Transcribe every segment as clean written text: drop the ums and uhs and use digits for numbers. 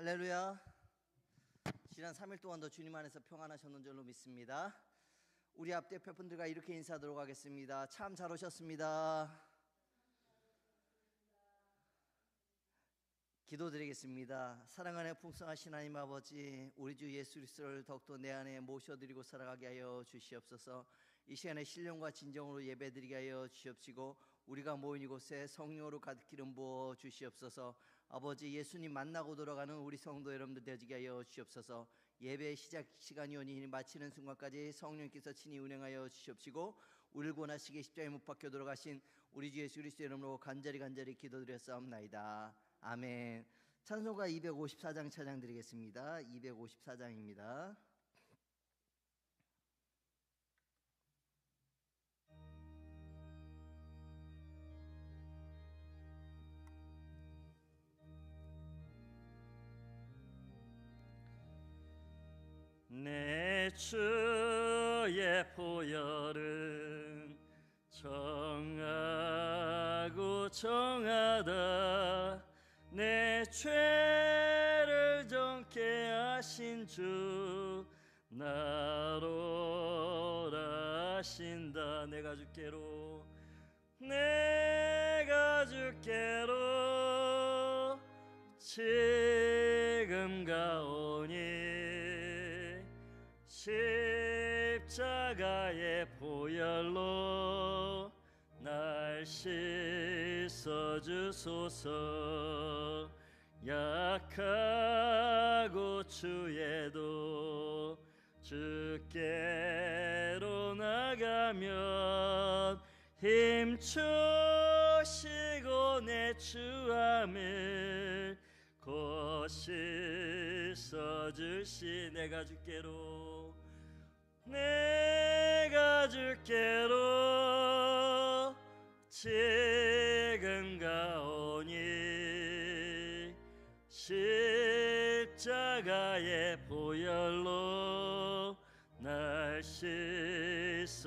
할렐루야. 지난 3일 동안도 주님 안에서 평안하셨는 줄로 믿습니다. 우리 앞 대표분들과 이렇게 인사하도록 하겠습니다. 참 잘 오셨습니다. 기도드리겠습니다. 사랑하는 풍성하신 하나님 아버지, 우리 주 예수 그리스도를 더욱더 내 안에 모셔드리고 살아가게 하여 주시옵소서. 이 시간에 신령과 진정으로 예배드리게 하여 주시옵시고, 우리가 모인 이곳에 성령으로 가득 기름 부어 주시옵소서. 아버지, 예수님 만나고 돌아가는 우리 성도 여러분들 되어지게 하여 주시옵소서. 예배 시작 시간이 오니 마치는 순간까지 성령께서 친히 운행하여 주시옵시고, 우리를 구원하시기 십자가에 못 박혀 돌아가신 우리 주 예수 그리스도 이름으로 간절히 기도드렸사옵나이다. 아멘. 찬송가 254장 찬양드리겠습니다. 254장입니다. 내 주의 보혈은 정하고 정하다. 내 죄를 정케 하신 주 나로 하신다. 내가 주께로 지금 가오니 십자가의 보혈로 날 씻어주소서. 약하고 추해도 주께로 나가면 힘주시고 내 추함을 곧 씻어주시. 내가 주께로 지금 가오니 십자가의 보혈로 날 씻어주소서.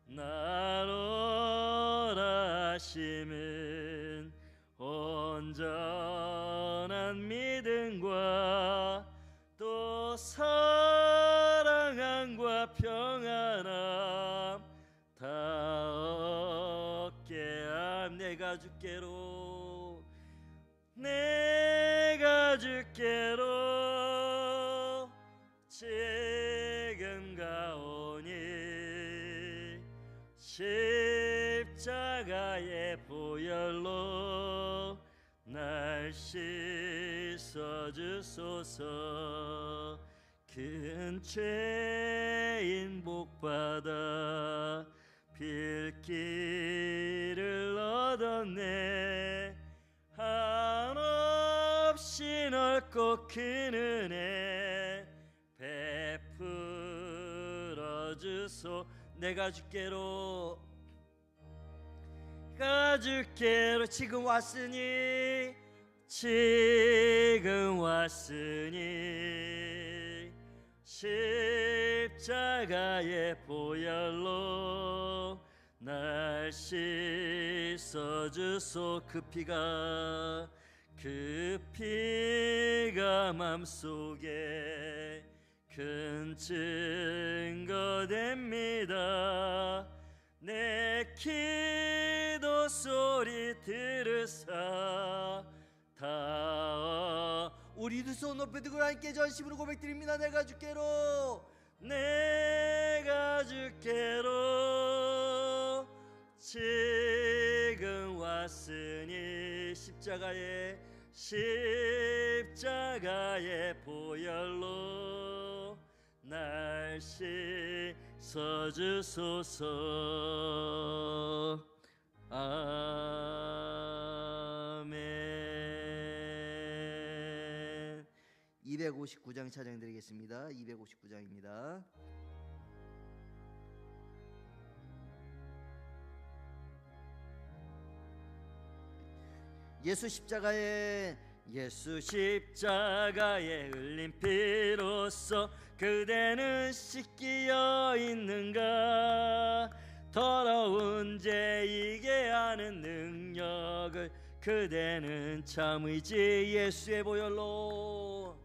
나로 하심은 온전한 믿음과 또 사랑함과 평안함 다 얻게 함. 내가 주께로 지금 가오니 십자가의 보혈로 날 씻어주소서. 큰 죄인 복받아 빌기를 얻었네. 한없이 넓고 큰 은혜 베풀어 주소. 내가 주께로 지금 왔으니 십자가의 보혈로 날 씻어주소. 그 피가 맘속에 큰 증거 됩니다. 내 기도 소리 들으사 다 우리 두 손 높이 들고 함께 전심으로 고백드립니다. 내가 주께로 지금 왔으니 십자가의 보혈로 날 씻어주소서. 아멘. 259장 찬양드리겠습니다. 259장입니다. 예수 십자가에 흘린 피로써 그대는 씻기어 있는가. 더러운 죄이게 하는 능력을 그대는 참의지 예수의 보혈로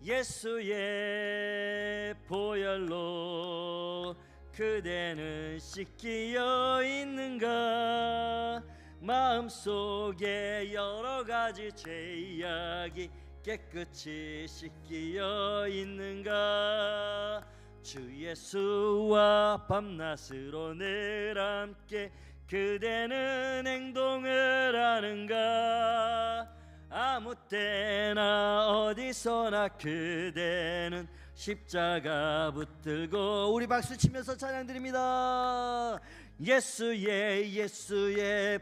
예수의 보혈로 그대는 씻기어 있는가 마음속에 여러가지 죄악이 깨끗이 씻기어 있는가 주 예수와 밤낮으로 늘 함께 그대는 행동을 하는가 아무 때나 어디서나 그대는 십자가 붙들고 우리 박수 치면서 찬양 드립니다. 예수의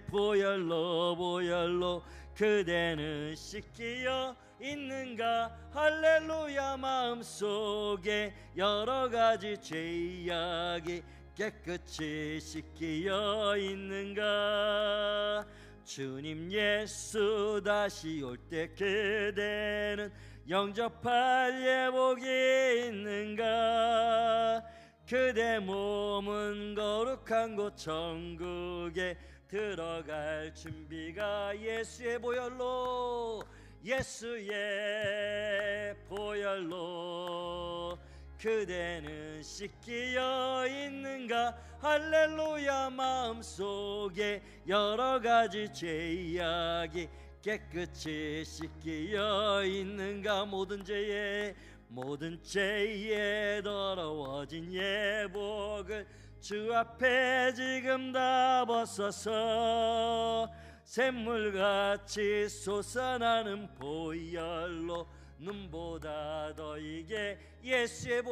보혈로 그대는 씻기어 있는가 할렐루야 마음속에 여러가지 죄악이 깨끗이 씻기어 있는가 주님 예수 다시 올 때 그대는 영접할 예복이 있는가 그대 몸은 거룩한 곳 천국에 들어갈 준비가 예수의 보혈로 그대는 씻기어 있는가 할렐루야 마음속에 여러가지 죄악이 깨끗이 씻기어 있는가 모든 죄에 더러워진 예복을 주 앞에 지금 다 벗어서 샘물같이 솟아나는 보혈로 눈보다 더 이게 예수의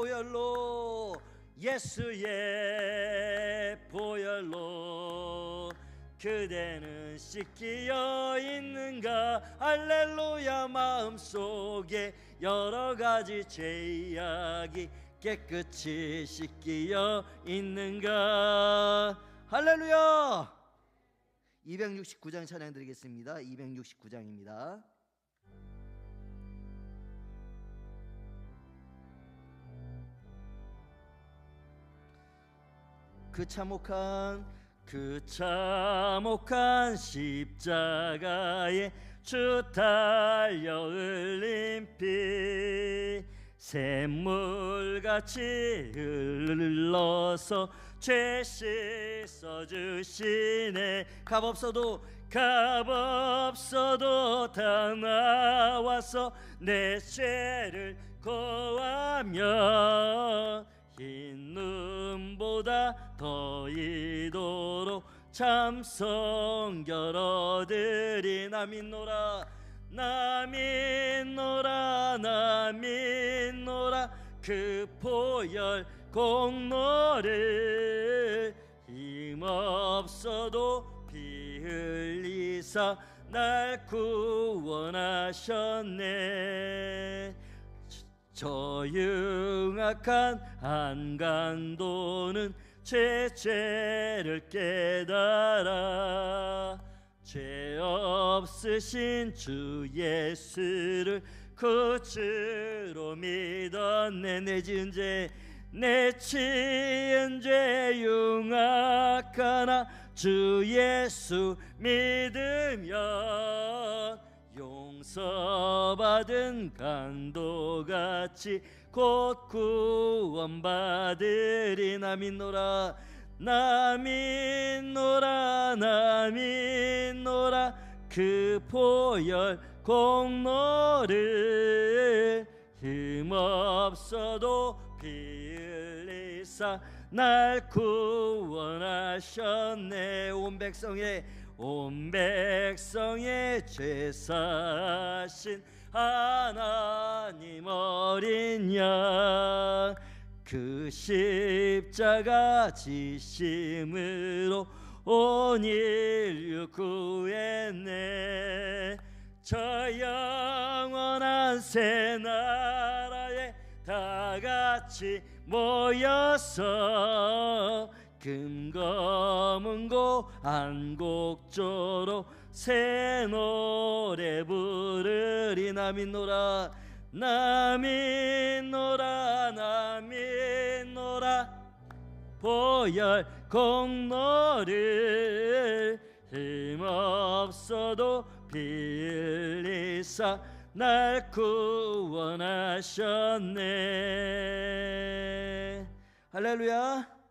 보혈로 그대는 씻기어 있는가 할렐루야 마음속에 여러가지 죄악이 깨끗이 씻기어 있는가 할렐루야. 269장 찬양 드리겠습니다. 269장입니다. 그 참혹한 십자가에 주 달려 흘린 피 샘물같이 흘러서 죄 씻어주시네 값없어도 다 나와서 내 죄를 고하며 흰 눈보다 더 이도록 참성결 얻으리 나 믿노라 그 보혈 공로를 힘없어도 피 흘리사 날 구원하셨네 저 흉악한 한간도는 죄를 깨달아 죄 없으신 주 예수를 구주로 믿었네 내 지은 죄 흉악하나 주 예수 믿으면 용서받은 강도같이 곧 구원받으리 나 믿노라 그 보혈 공로를 힘없어도 피 흘리사 날 구원하셨네 온 백성의 죄 사신 하나님 어린 양 그 십자가 지심으로 온 인류 구했네 저 영원한 새 나라에 다 같이 모여서 금검은고 안곡조로 새 노래 부르리 나 믿노라 보혈 공로를 힘없어도 피 흘리사 날 구원하셨네. 할렐루야.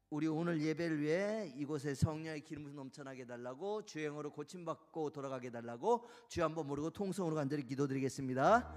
우리 오늘 예배를 위해 이곳에 성령의 기름을 넘쳐나게 해달라고, 주행으로 고침받고 돌아가게 해달라고 주 한번 모르고 통성으로 간절히 기도드리겠습니다.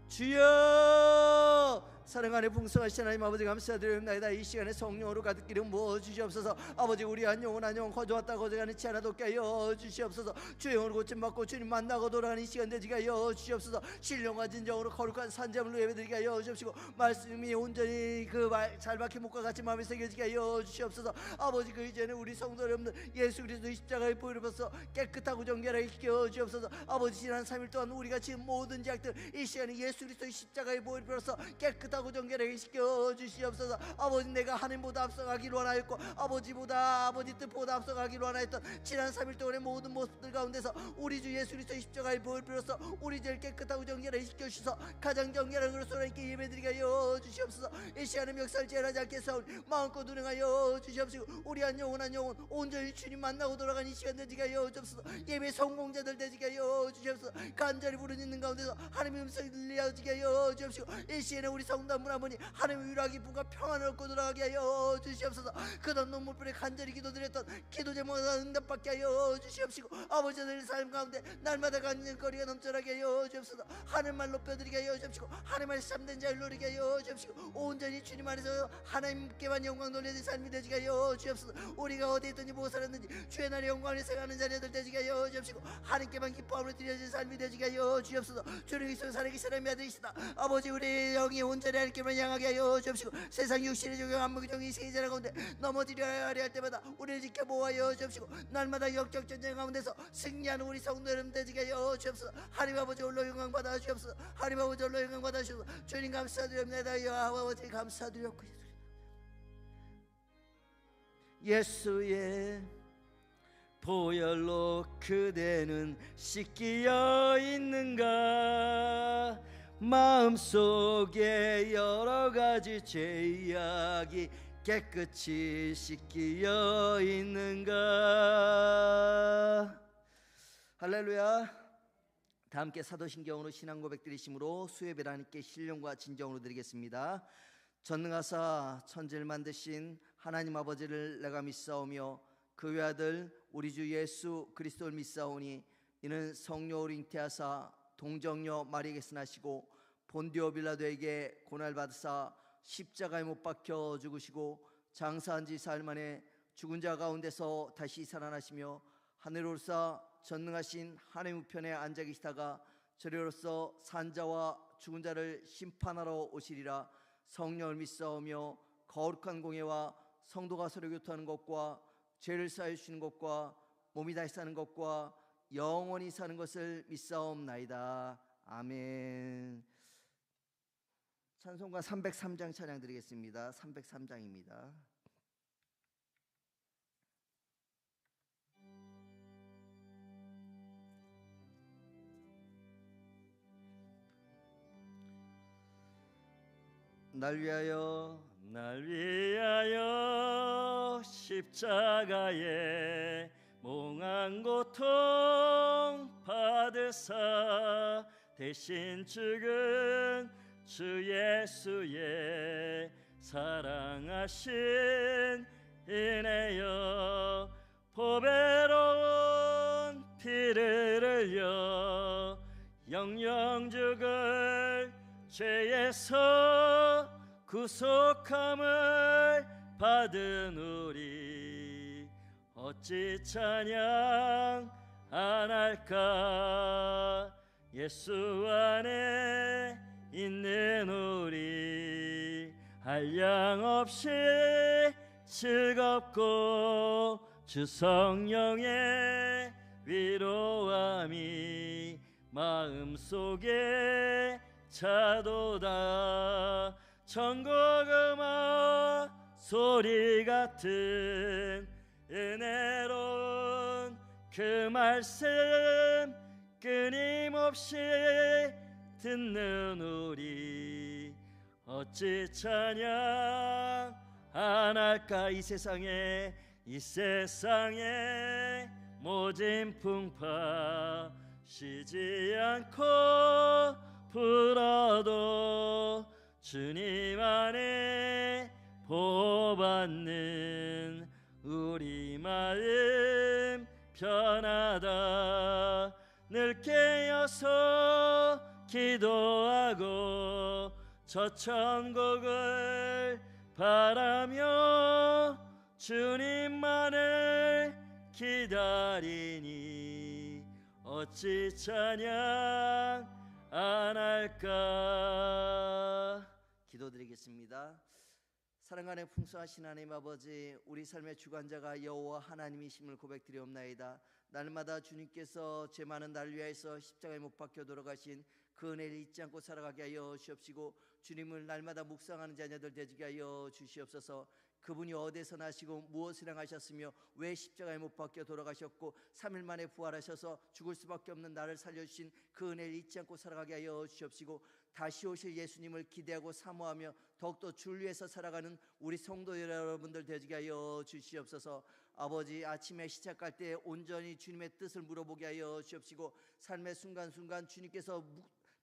주여, 사랑 안에 풍성하신 하나님 아버지 감사드립니다. 이 시간에 성령으로 가득 기름 부어 주시옵소서. 아버지, 우리 한 영혼 한 영혼 거저왔다 거저가는 치 하나도 없게 하여 주시옵소서. 주영으로 고침받고 주님 만나고 돌아가는 이 시간 되지게 하여 주시옵소서. 신령과 진정으로 거룩한 산자물로 예배드리게 하여 주시옵시고, 말씀이 온전히 그 잘 박힌 목과 같이 마음에 새겨지게 하여 주시옵소서. 아버지, 그 이전에 우리 성도 여러분들 예수 그리스도의 십자가에 보혈로서 깨끗하고 정결하게 시켜 주옵소서. 아버지, 지난 3일 동안 우리가 지은 모든 죄악들 이 시간에 예수 그리스도의 십자가에 보혈로서 깨끗하고 정결하게 시켜 주시옵소서. 아버지, 내가 하나님보다 앞서가기로 원하였고 아버지보다, 아버지 뜻보다 앞서가기로 원하였던 지난 3일 동안의 모든 모습들 가운데서 우리 주 예수 그리스도의 십자가의 보혈로서 우리 죄를 깨끗하고 정결하게 시켜 주셔서 가장 정결한 그릇으로 하나님께 예배드리게 하여 주시옵소서. 이 시간에 멱살 제한하지 않게 싸우니 마음껏 운행하여 주시옵시고, 우리 한 영혼 한 영혼 온전히 주님 만나고 돌아가는 이 시간 되지게 하여 주옵소서. 예배 성공자들 되지게 하여 주시옵소서. 간절히 부르짖는 가운데서 하나님의 음성이 들려지게 하여 주옵시고, 이 시간에 우리 성도분 아버니 하나님의 위로와 기쁨과 평안을 얻고 돌아가게 하여 주시옵소서. 그동안 눈물불에 간절히 기도드렸던 기도 제목마다 응답받게 하여 주시옵시고, 아버지들 삶 가운데 날마다 간증거리가 넘쳐나게 하여 주옵소서. 하늘말 높여드리게 하여 주옵시고, 하늘말 참된 자를 누리게 하여 주옵시고, 온전히 주님 안에서 하나님께만 영광 돌려드릴 삶이 되지게 하여 주옵소서. 우리가 어디에 있든지 무엇을 했는지 주의 날의 영광을 생각하는 자녀들 되지게 하여 주옵시고, 하나님께만 기뻐함으로 드려질 삶이 되지게 하여 주옵소서. 주님 그리스도 살아계신 하나님의 아들이시다. 아버지, 우리 영이 온전히 하나님께만 향하게 하여 주옵시고, 세상 육신의 적용 안목의 종이 세계자라 가운데 넘어지려 하려 할 때마다 우리를 지켜보아여 주옵시고, 날마다 역적 전쟁 가운데서 승리하는 우리 성도 여러분 되지게 하여 주옵소서. 하나님 아버지 홀로 영광 받아 주옵소서. 하나님 아버지 홀로 영광 받아 주옵소서. 주님 감사드립니다. 여호와 아버지 감사드렸고, 예수의 보혈로 그대는 씻기어 있는가? 마음속에 여러 가지 죄악이 깨끗이 씻기어 있는가? 할렐루야. 다 함께 사도신경으로 신앙 고백 드리심으로 수예배를 하나님께 신령과 진정으로 드리겠습니다. 전능하사 천지를 만드신 하나님 아버지를 내가 믿사오며 그 외아들 우리 주 예수 그리스도를 믿사오니, 이는 성령으로 잉태하사 동정녀 마리에게서 나시고 본디오 빌라도에게 고난을 받으사 십자가에 못 박혀 죽으시고 장사한 지 사흘 만에 죽은 자 가운데서 다시 살아나시며 하늘에 오르사 전능하신 하나님 우편에 앉아 계시다가 저리로서 산자와 죽은 자를 심판하러 오시리라. 성령을 믿사오며 거룩한 공예와 성도가 서로 교통하는 것과 죄를 사하여 주시는 것과 몸이 다시 사는 것과 영원히 사는 것을 믿사옵나이다. 아멘. 찬송가 303장 찬양 드리겠습니다. 303장입니다. 날 위하여 십자가에 몽한 고통 받으사 대신 죽은 주 예수의 사랑하신 은혜여, 보배로운 피를 흘려 영영 죽을 죄에서 구속함을 받은 우리 어찌 찬양 안 할까? 예수 안에 있는 우리 한량없이 즐겁고 주 성령의 위로함이 마음속에 차도다. 천국음악 소리 같은 은혜로운 그 말씀 끊임없이 듣는 우리 어찌 찬양 안 할까? 이 세상에 모진 풍파 쉬지 않고 불어도 주님 안에 보호받는 우리 마음 편하다. 늘 깨어서 기도하고 저 천국을 바라며 주님만을 기다리니 어찌 찬양 안 할까. 기도드리겠습니다. 사랑하는 풍성하신 하나님 아버지, 우리 삶의 주관자가 여호와 하나님이심을 고백드리옵나이다. 날마다 주님께서 죄 많은 나를 위하여서 십자가에 못 박혀 돌아가신 그 은혜를 잊지 않고 살아가게 하여 주옵시고, 주님을 날마다 묵상하는 자녀들 되게 하여 주시옵소서. 그분이 어디서 나시고 무엇을 행하셨으며 왜 십자가에 못 박혀 돌아가셨고 3일 만에 부활하셔서 죽을 수밖에 없는 나를 살려주신 그 은혜를 잊지 않고 살아가게 하여 주옵시고, 다시 오실 예수님을 기대하고 사모하며 더욱더 주를 위해서 살아가는 우리 성도 여러분들 되게 하여 주시옵소서. 아버지, 아침에 시작할 때 온전히 주님의 뜻을 물어보게 하여 주옵시고, 삶의 순간순간 주님께서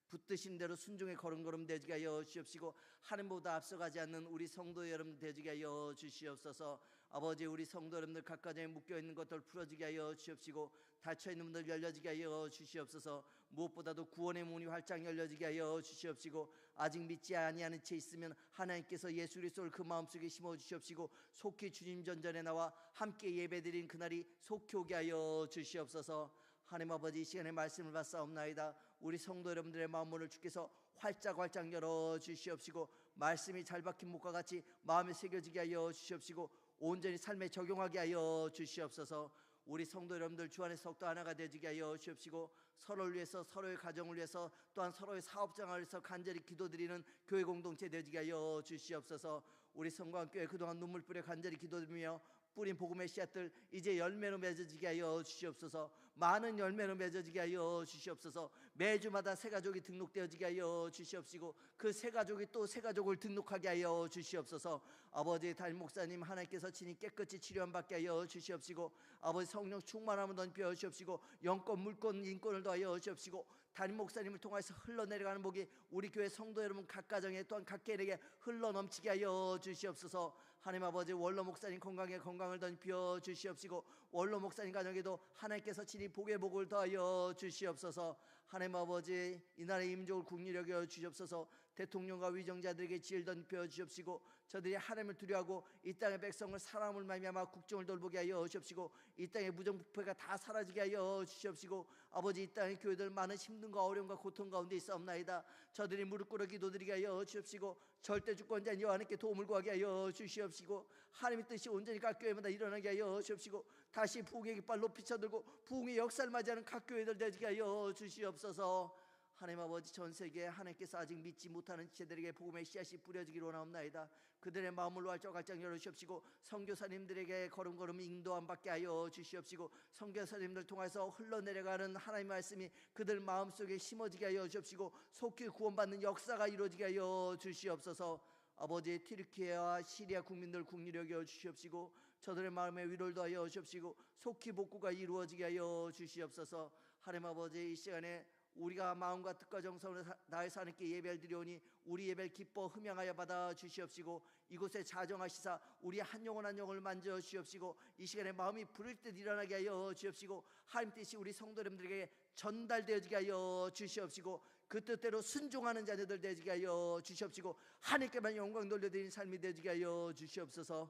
붙드신 대로 순종의 걸음걸음 되게 하여 주옵시고, 하나님보다 앞서가지 않는 우리 성도 여러분 되게 하여 주시옵소서. 아버지, 우리 성도 여러분들 각 가정에 묶여있는 것들 풀어지게 하여 주옵시고, 닫혀있는 문들 열려지게 하여 주시옵소서. 무엇보다도 구원의 문이 활짝 열려지게 하여 주시옵시고, 아직 믿지 아니하는 채 있으면 하나님께서 예수 그리스도를 그 마음속에 심어주시옵시고, 속히 주님 전전에 나와 함께 예배드린 그날이 속히 오게 하여 주시옵소서. 하나님 아버지, 이 시간에 말씀을 받사옵나이다. 우리 성도 여러분들의 마음문을 주께서 활짝 열어 주시옵시고, 말씀이 잘 박힌 목과 같이 마음에 새겨지게 하여 주시옵시고, 온전히 삶에 적용하게 하여 주시옵소서. 우리 성도 여러분들 주 안에서 더욱더 하나가 되게 하여 주옵시고, 서로를 위해서, 서로의 가정을 위해서, 또한 서로의 사업장을 위해서 간절히 기도드리는 교회 공동체 되게 하여 주시옵소서. 우리 성광교회 그동안 눈물 뿌려 간절히 기도드리며 뿌린 복음의 씨앗들 이제 열매로 맺어지게 하여 주시옵소서. 많은 열매로 맺어지게 하여 주시옵소서. 매주마다 새 가족이 등록되어지게 하여 주시옵시고, 그 새 가족이 또 새 가족을 등록하게 하여 주시옵소서. 아버지, 담임 목사님 하나님께서 친히 깨끗이 치료받게 하여 주시옵시고, 아버지 성령 충만함을 던져 주시옵시고, 영권 물권 인권을 더하여 주시옵시고, 담임 목사님을 통해서 흘러내려가는 복이 우리 교회 성도 여러분 각 가정에 또한 각 개인에게 흘러넘치게 하여 주시옵소서. 하나님 아버지, 원로 목사님 건강에 건강을 던져 주시옵시고, 원로 목사님 가정에도 하나님께서 친히 복의 복을 더하여 주시옵소서. 하나님 아버지, 이 나라의 임종을 국리를 여겨 주시옵소서. 대통령과 위정자들에게 지혜를 던져 주시옵시고, 저들이 하나님을 두려워하고 이 땅의 백성을 사랑을 말미암아 국정을 돌보게 하여 주시옵시고, 이 땅의 무정부패가 다 사라지게 하여 주시옵시고, 아버지, 이 땅의 교회들 많은 힘든가 어려움과 고통 가운데 있사옵나이다. 저들이 무릎 꿇어 기도드리게 하여 주시옵시고, 절대 주권자인 여호와 하나님께 도움을 구하게 하여 주시옵시고, 하나님의 뜻이 온전히 각 교회마다 일어나게 하여 주시옵시고, 다시 부흥의 깃발 높이 쳐들고 부흥의 역사를 맞이하는 각 교회들 되게 하여 주시옵소서. 하나님 아버지, 전 세계에 하나님께서 아직 믿지 못하는 지체들에게 복음의 씨앗이 뿌려지기로 원하옵나이다. 그들의 마음을 활짝 열어주시옵시고, 선교사님들에게 걸음걸음 인도함 받게 하여 주시옵시고, 선교사님들 통해서 흘러내려가는 하나님의 말씀이 그들 마음속에 심어지게 하여 주시옵시고, 속히 구원받는 역사가 이루어지게 하여 주시옵소서. 아버지, 튀르키예와 시리아 국민들 국리를 여겨 주시옵시고, 저들의 마음에 위로를 더하여 주시옵시고, 속히 복구가 이루어지게 하여 주시옵소서. 하나님 아버지, 이 시간에 우리가 마음과 뜻과 정성을 다해서 하나님께 예배를 드리오니 우리 예배를 기뻐 흠양하여 받아 주시옵시고, 이곳에 자정하시사 우리 한 영혼 한 영혼을 만져 주시옵시고, 이 시간에 마음이 부를 듯 일어나게 하여 주시옵시고, 하나님 뜻이 우리 성도 여러분들에게 전달되어지게 하여 주시옵시고, 그 뜻대로 순종하는 자녀들 되게 하여 주시옵시고, 하나님께만 영광 돌려드리는 삶이 되게 하여 주시옵소서.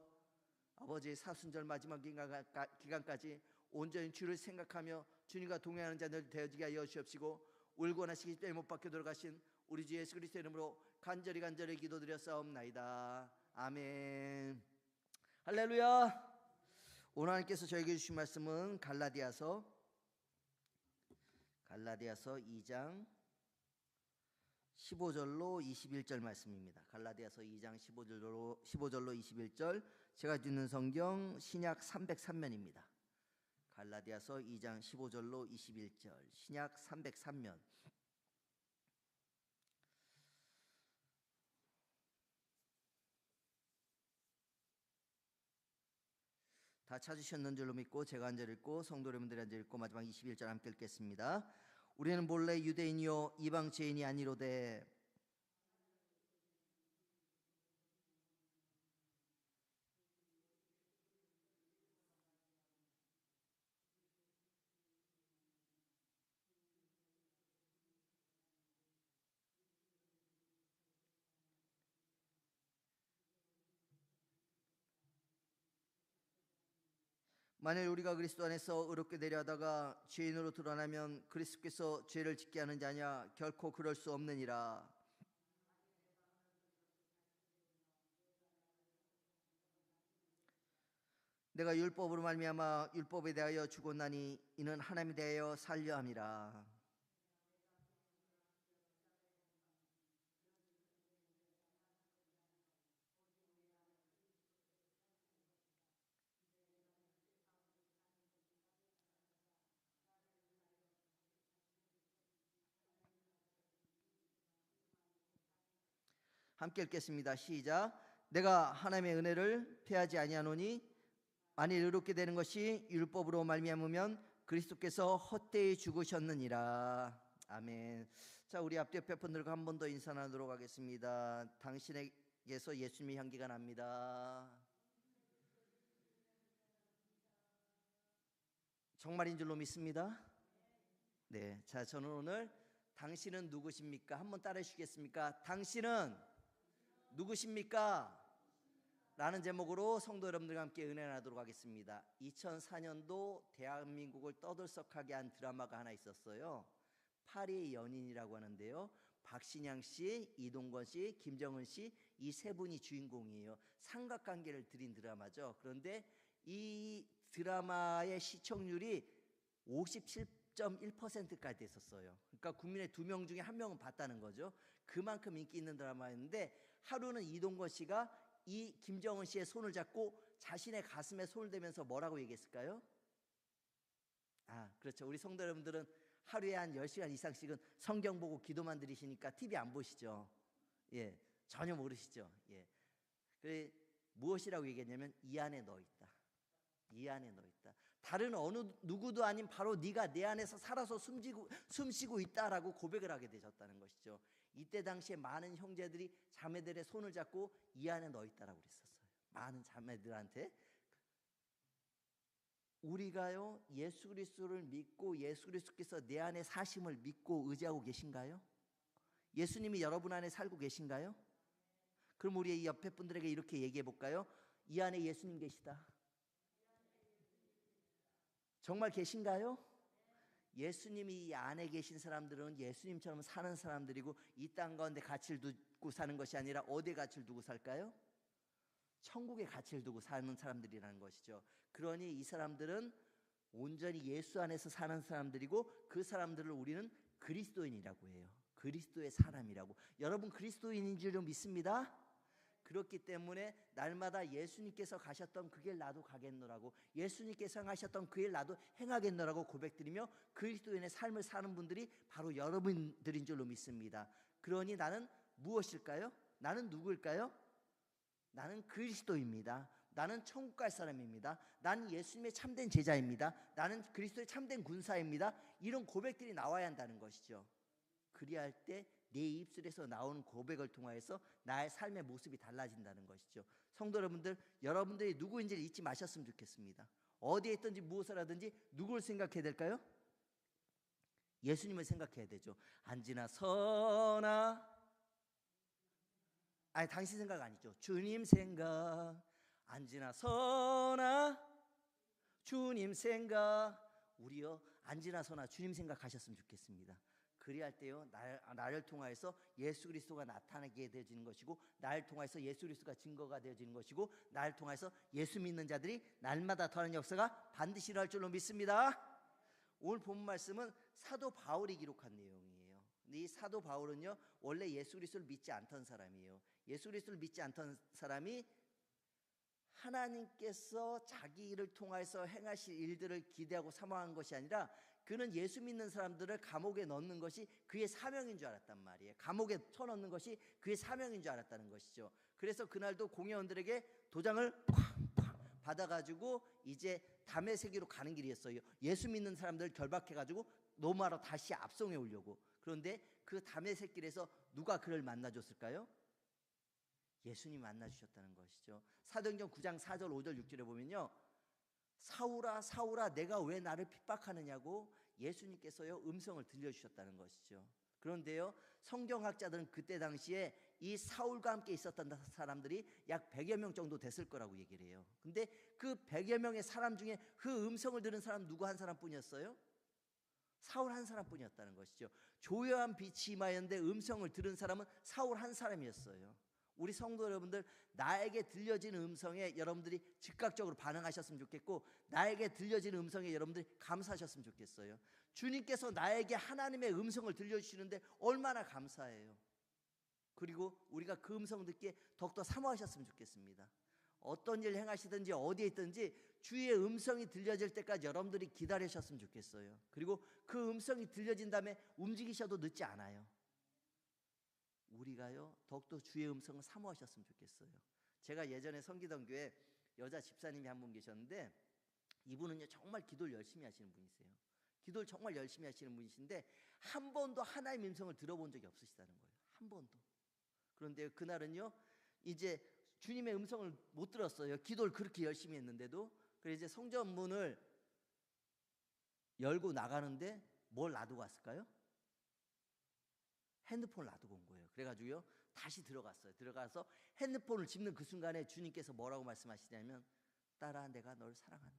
아버지, 사순절 마지막 기간까지 온전히 주를 생각하며 주님과 동행하는 자들 되어지게 하여 주시옵시고, 울고 나시기 때문에 못 박혀 돌아가신 우리 주 예수 그리스도의 이름으로 간절히 기도드렸사옵나이다. 아멘. 할렐루야. 오늘 하나님께서 저에게 주신 말씀은 갈라디아서 2장 15절로 21절 말씀입니다. 갈라디아서 2장 15절로 21절, 제가 듣는 성경 신약 303면입니다. 갈라디아서 2장 15절로 21절, 신약 303면. 다 찾으셨는 줄로 믿고 제가 한 절 읽고 성도 여러분들이 한 절 읽고 마지막 21절 함께 읽겠습니다. 우리는 본래 유대인이요 이방 죄인이 아니로되 만일 우리가 그리스도 안에서 의롭게 되려 하다가 죄인으로 드러나면 그리스도께서 죄를 짓게 하는 자냐? 결코 그럴 수 없느니라. 내가 율법으로 말미암아 율법에 대하여 죽었나니 이는 하나님에 대하여 살려 함이라. 함께 읽겠습니다. 시작. 내가 하나님의 은혜를 패하지 아니하노니 만일 의롭게 되는 것이 율법으로 말미암으면 그리스도께서 헛되이 죽으셨느니라. 아멘. 자, 우리 앞뒤 옆에 분들과 한 번 더 인사 나누도록 하겠습니다. 당신에게서 예수님의 향기가 납니다. 정말인 줄로 믿습니다. 네, 자, 저는 오늘 당신은 누구십니까? 한번 따라해 주시겠습니까? 당신은 누구십니까? 라는 제목으로 성도 여러분들과 함께 은혜 나누도록 하겠습니다. 2004년도 대한민국을 떠들썩하게 한 드라마가 하나 있었어요. 파리의 연인이라고 하는데요. 박신양 씨, 이동건 씨, 김정은 씨 이 세 분이 주인공이에요. 삼각관계를 드린 드라마죠. 그런데 이 드라마의 시청률이 57.1%까지 됐었어요. 그러니까 국민의 2명 중에 1명은 봤다는 거죠. 그만큼 인기 있는 드라마였는데 하루는 이동건 씨가 이 김정은 씨의 손을 잡고 자신의 가슴에 손을 대면서 뭐라고 얘기했을까요? 그렇죠. 우리 성도 여러분들은 하루에 한 10시간 이상씩은 성경 보고 기도만 들으시니까 TV 안 보시죠. 예, 전혀 모르시죠. 예. 그래, 무엇이라고 얘기했냐면 이 안에 너 있다. 이 안에 너 있다. 다른 어느 누구도 아닌 바로 네가 내 안에서 살아서 숨쉬고 있다라고 고백을 하게 되셨다는 것이죠. 이때 당시에 많은 형제들이 자매들의 손을 잡고 이 안에 너 있다라고 그랬었어요. 많은 자매들한테. 우리가요 예수 그리스도를 믿고 예수 그리스도께서 내 안에 사심을 믿고 의지하고 계신가요? 예수님이 여러분 안에 살고 계신가요? 그럼 우리 이 옆에 분들에게 이렇게 얘기해 볼까요? 이 안에 예수님 계시다. 정말 계신가요? 예수님이 이 안에 계신 사람들은 예수님처럼 사는 사람들이고 이 땅 가운데 가치를 두고 사는 것이 아니라 어디에 가치를 두고 살까요? 천국에 가치를 두고 사는 사람들이라는 것이죠. 그러니 이 사람들은 온전히 예수 안에서 사는 사람들이고 그 사람들을 우리는 그리스도인이라고 해요. 그리스도의 사람이라고. 여러분 그리스도인인 줄 믿습니다. 그렇기 때문에 날마다 예수님께서 가셨던 그 길 나도 가겠노라고, 예수님께서 행하셨던 그 길 나도 행하겠노라고 고백드리며 그리스도인의 삶을 사는 분들이 바로 여러분들인 줄로 믿습니다. 그러니 나는 무엇일까요? 나는 누구일까요? 나는 그리스도입니다. 나는 천국 갈 사람입니다. 나는 예수님의 참된 제자입니다. 나는 그리스도의 참된 군사입니다. 이런 고백들이 나와야 한다는 것이죠. 그리할 때 내 입술에서 나오는 고백을 통하여서 나의 삶의 모습이 달라진다는 것이죠. 성도 여러분들, 여러분들이 누구인지를 잊지 마셨으면 좋겠습니다. 어디에 있든지 무엇을 하든지 누구를 생각해야 될까요? 예수님을 생각해야 되죠. 앉으나 서나, 아니 당신 생각 아니죠. 주님 생각. 앉으나 서나 주님 생각. 우리요 앉으나 서나 주님 생각하셨으면 좋겠습니다. 그리할 때요 나를 통하여서 예수 그리스도가 나타나게 되어지는 것이고, 나를 통하여서 예수 그리스도가 증거가 되어지는 것이고, 나를 통하여서 예수 믿는 자들이 날마다 더하는 역사가 반드시 일어날 줄로 믿습니다. 오늘 본 말씀은 사도 바울이 기록한 내용이에요. 근데 이 사도 바울은요 원래 예수 그리스도를 믿지 않던 사람이에요. 예수 그리스도를 믿지 않던 사람이 하나님께서 자기 일을 통해서 행하실 일들을 기대하고 사모한 것이 아니라 그는 예수 믿는 사람들을 감옥에 넣는 것이 그의 사명인 줄 알았단 말이에요. 감옥에 쳐넣는 것이 그의 사명인 줄 알았다는 것이죠. 그래서 그날도 공회원들에게 도장을 받아가지고 이제 다메섹으로 가는 길이었어요. 예수 믿는 사람들 결박해가지고 로마로 다시 압송해 오려고. 그런데 그 다메섹 길에서 누가 그를 만나줬을까요? 예수님 만나주셨다는 것이죠. 사도행전 9장 4절 5절 6절에 보면요, 사울아 사울아 내가 왜 나를 핍박하느냐고 예수님께서요 음성을 들려주셨다는 것이죠. 그런데요, 성경학자들은 그때 당시에 이 사울과 함께 있었던 사람들이 약 100여 명 정도 됐을 거라고 얘기를 해요. 근데 그 100여 명의 사람 중에 그 음성을 들은 사람 누구 한 사람뿐이었어요? 사울 한 사람뿐이었다는 것이죠. 조여한 빛이 임하였는데 음성을 들은 사람은 사울 한 사람이었어요. 우리 성도 여러분들, 나에게 들려지는 음성에 여러분들이 즉각적으로 반응하셨으면 좋겠고, 나에게 들려지는 음성에 여러분들이 감사하셨으면 좋겠어요. 주님께서 나에게 하나님의 음성을 들려주시는데 얼마나 감사해요. 그리고 우리가 그 음성 듣기에 더욱더 사모하셨으면 좋겠습니다. 어떤 일 행하시든지 어디에 있든지 주의 음성이 들려질 때까지 여러분들이 기다리셨으면 좋겠어요. 그리고 그 음성이 들려진 다음에 움직이셔도 늦지 않아요. 우리가요 더욱더 주의 음성을 사모하셨으면 좋겠어요. 제가 예전에 섬기던 교회 여자 집사님이 한 분 계셨는데, 이분은요 정말 기도를 열심히 하시는 분이세요. 기도를 정말 열심히 하시는 분이신데 한 번도 하나님의 음성을 들어본 적이 없으시다는 거예요. 한 번도. 그런데 그날은요 이제 주님의 음성을 못 들었어요. 기도를 그렇게 열심히 했는데도. 그래서 이제 성전문을 열고 나가는데 뭘 놔두고 왔을까요? 핸드폰을 놔두고 온 거예요. 그래가지고요 다시 들어갔어요. 들어가서 핸드폰을 집는 그 순간에 주님께서 뭐라고 말씀하시냐면, 딸아 내가 널 사랑한다.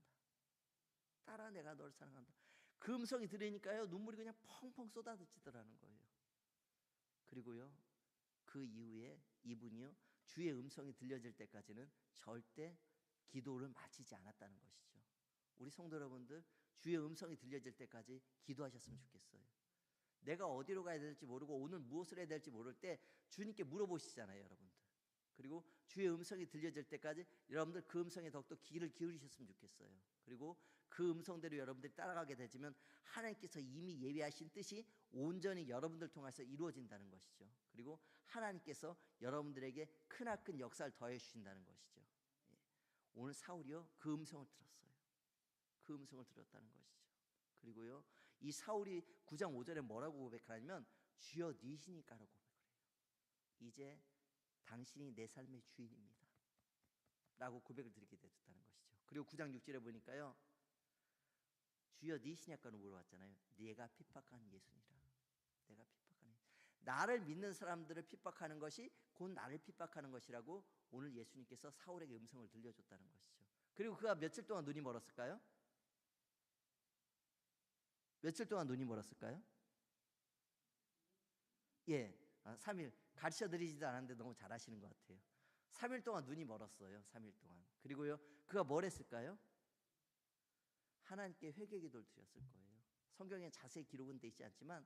딸아 내가 널 사랑한다. 그 음성이 들으니까요 눈물이 그냥 펑펑 쏟아지더라는 거예요. 그리고요 그 이후에 이분이요 주의 음성이 들려질 때까지는 절대 기도를 마치지 않았다는 것이죠. 우리 성도 여러분들, 주의 음성이 들려질 때까지 기도하셨으면 좋겠어요. 내가 어디로 가야 될지 모르고 오늘 무엇을 해야 될지 모를 때 주님께 물어보시잖아요, 여러분들. 그리고 주의 음성이 들려질 때까지 여러분들 그 음성에 더욱더 귀를 기울이셨으면 좋겠어요. 그리고 그 음성대로 여러분들이 따라가게 되지만 하나님께서 이미 예비하신 뜻이 온전히 여러분들 통해서 이루어진다는 것이죠. 그리고 하나님께서 여러분들에게 크나큰 역사를 더해 주신다는 것이죠. 오늘 사울이요 그 음성을 들었어요. 그 음성을 들었다는 것이죠. 그리고요 이 사울이 9장 5절에 뭐라고 고백하냐면, 주여 니시니까라고 고백을 해요. 이제 당신이 내 삶의 주인입니다 라고 고백을 드리게 되었다는 것이죠. 그리고 9장 6절에 보니까요, 주여 니시냐까로 물어봤잖아요. 네가 핍박한 예수니라. 내가 핍박하는, 나를 믿는 사람들을 핍박하는 것이 곧 나를 핍박하는 것이라고 오늘 예수님께서 사울에게 음성을 들려줬다는 것이죠. 그리고 그가 며칠 동안 눈이 멀었을까요? 며칠 동안 눈이 멀었을까요? 3일. 가르쳐드리지도 않았는데 너무 잘하시는 것 같아요. 3일 동안 눈이 멀었어요. 3일 동안. 그리고요 그가 뭘 했을까요? 하나님께 회개 기도를 드렸을 거예요. 성경에 자세히 기록은 되어 있지 않지만,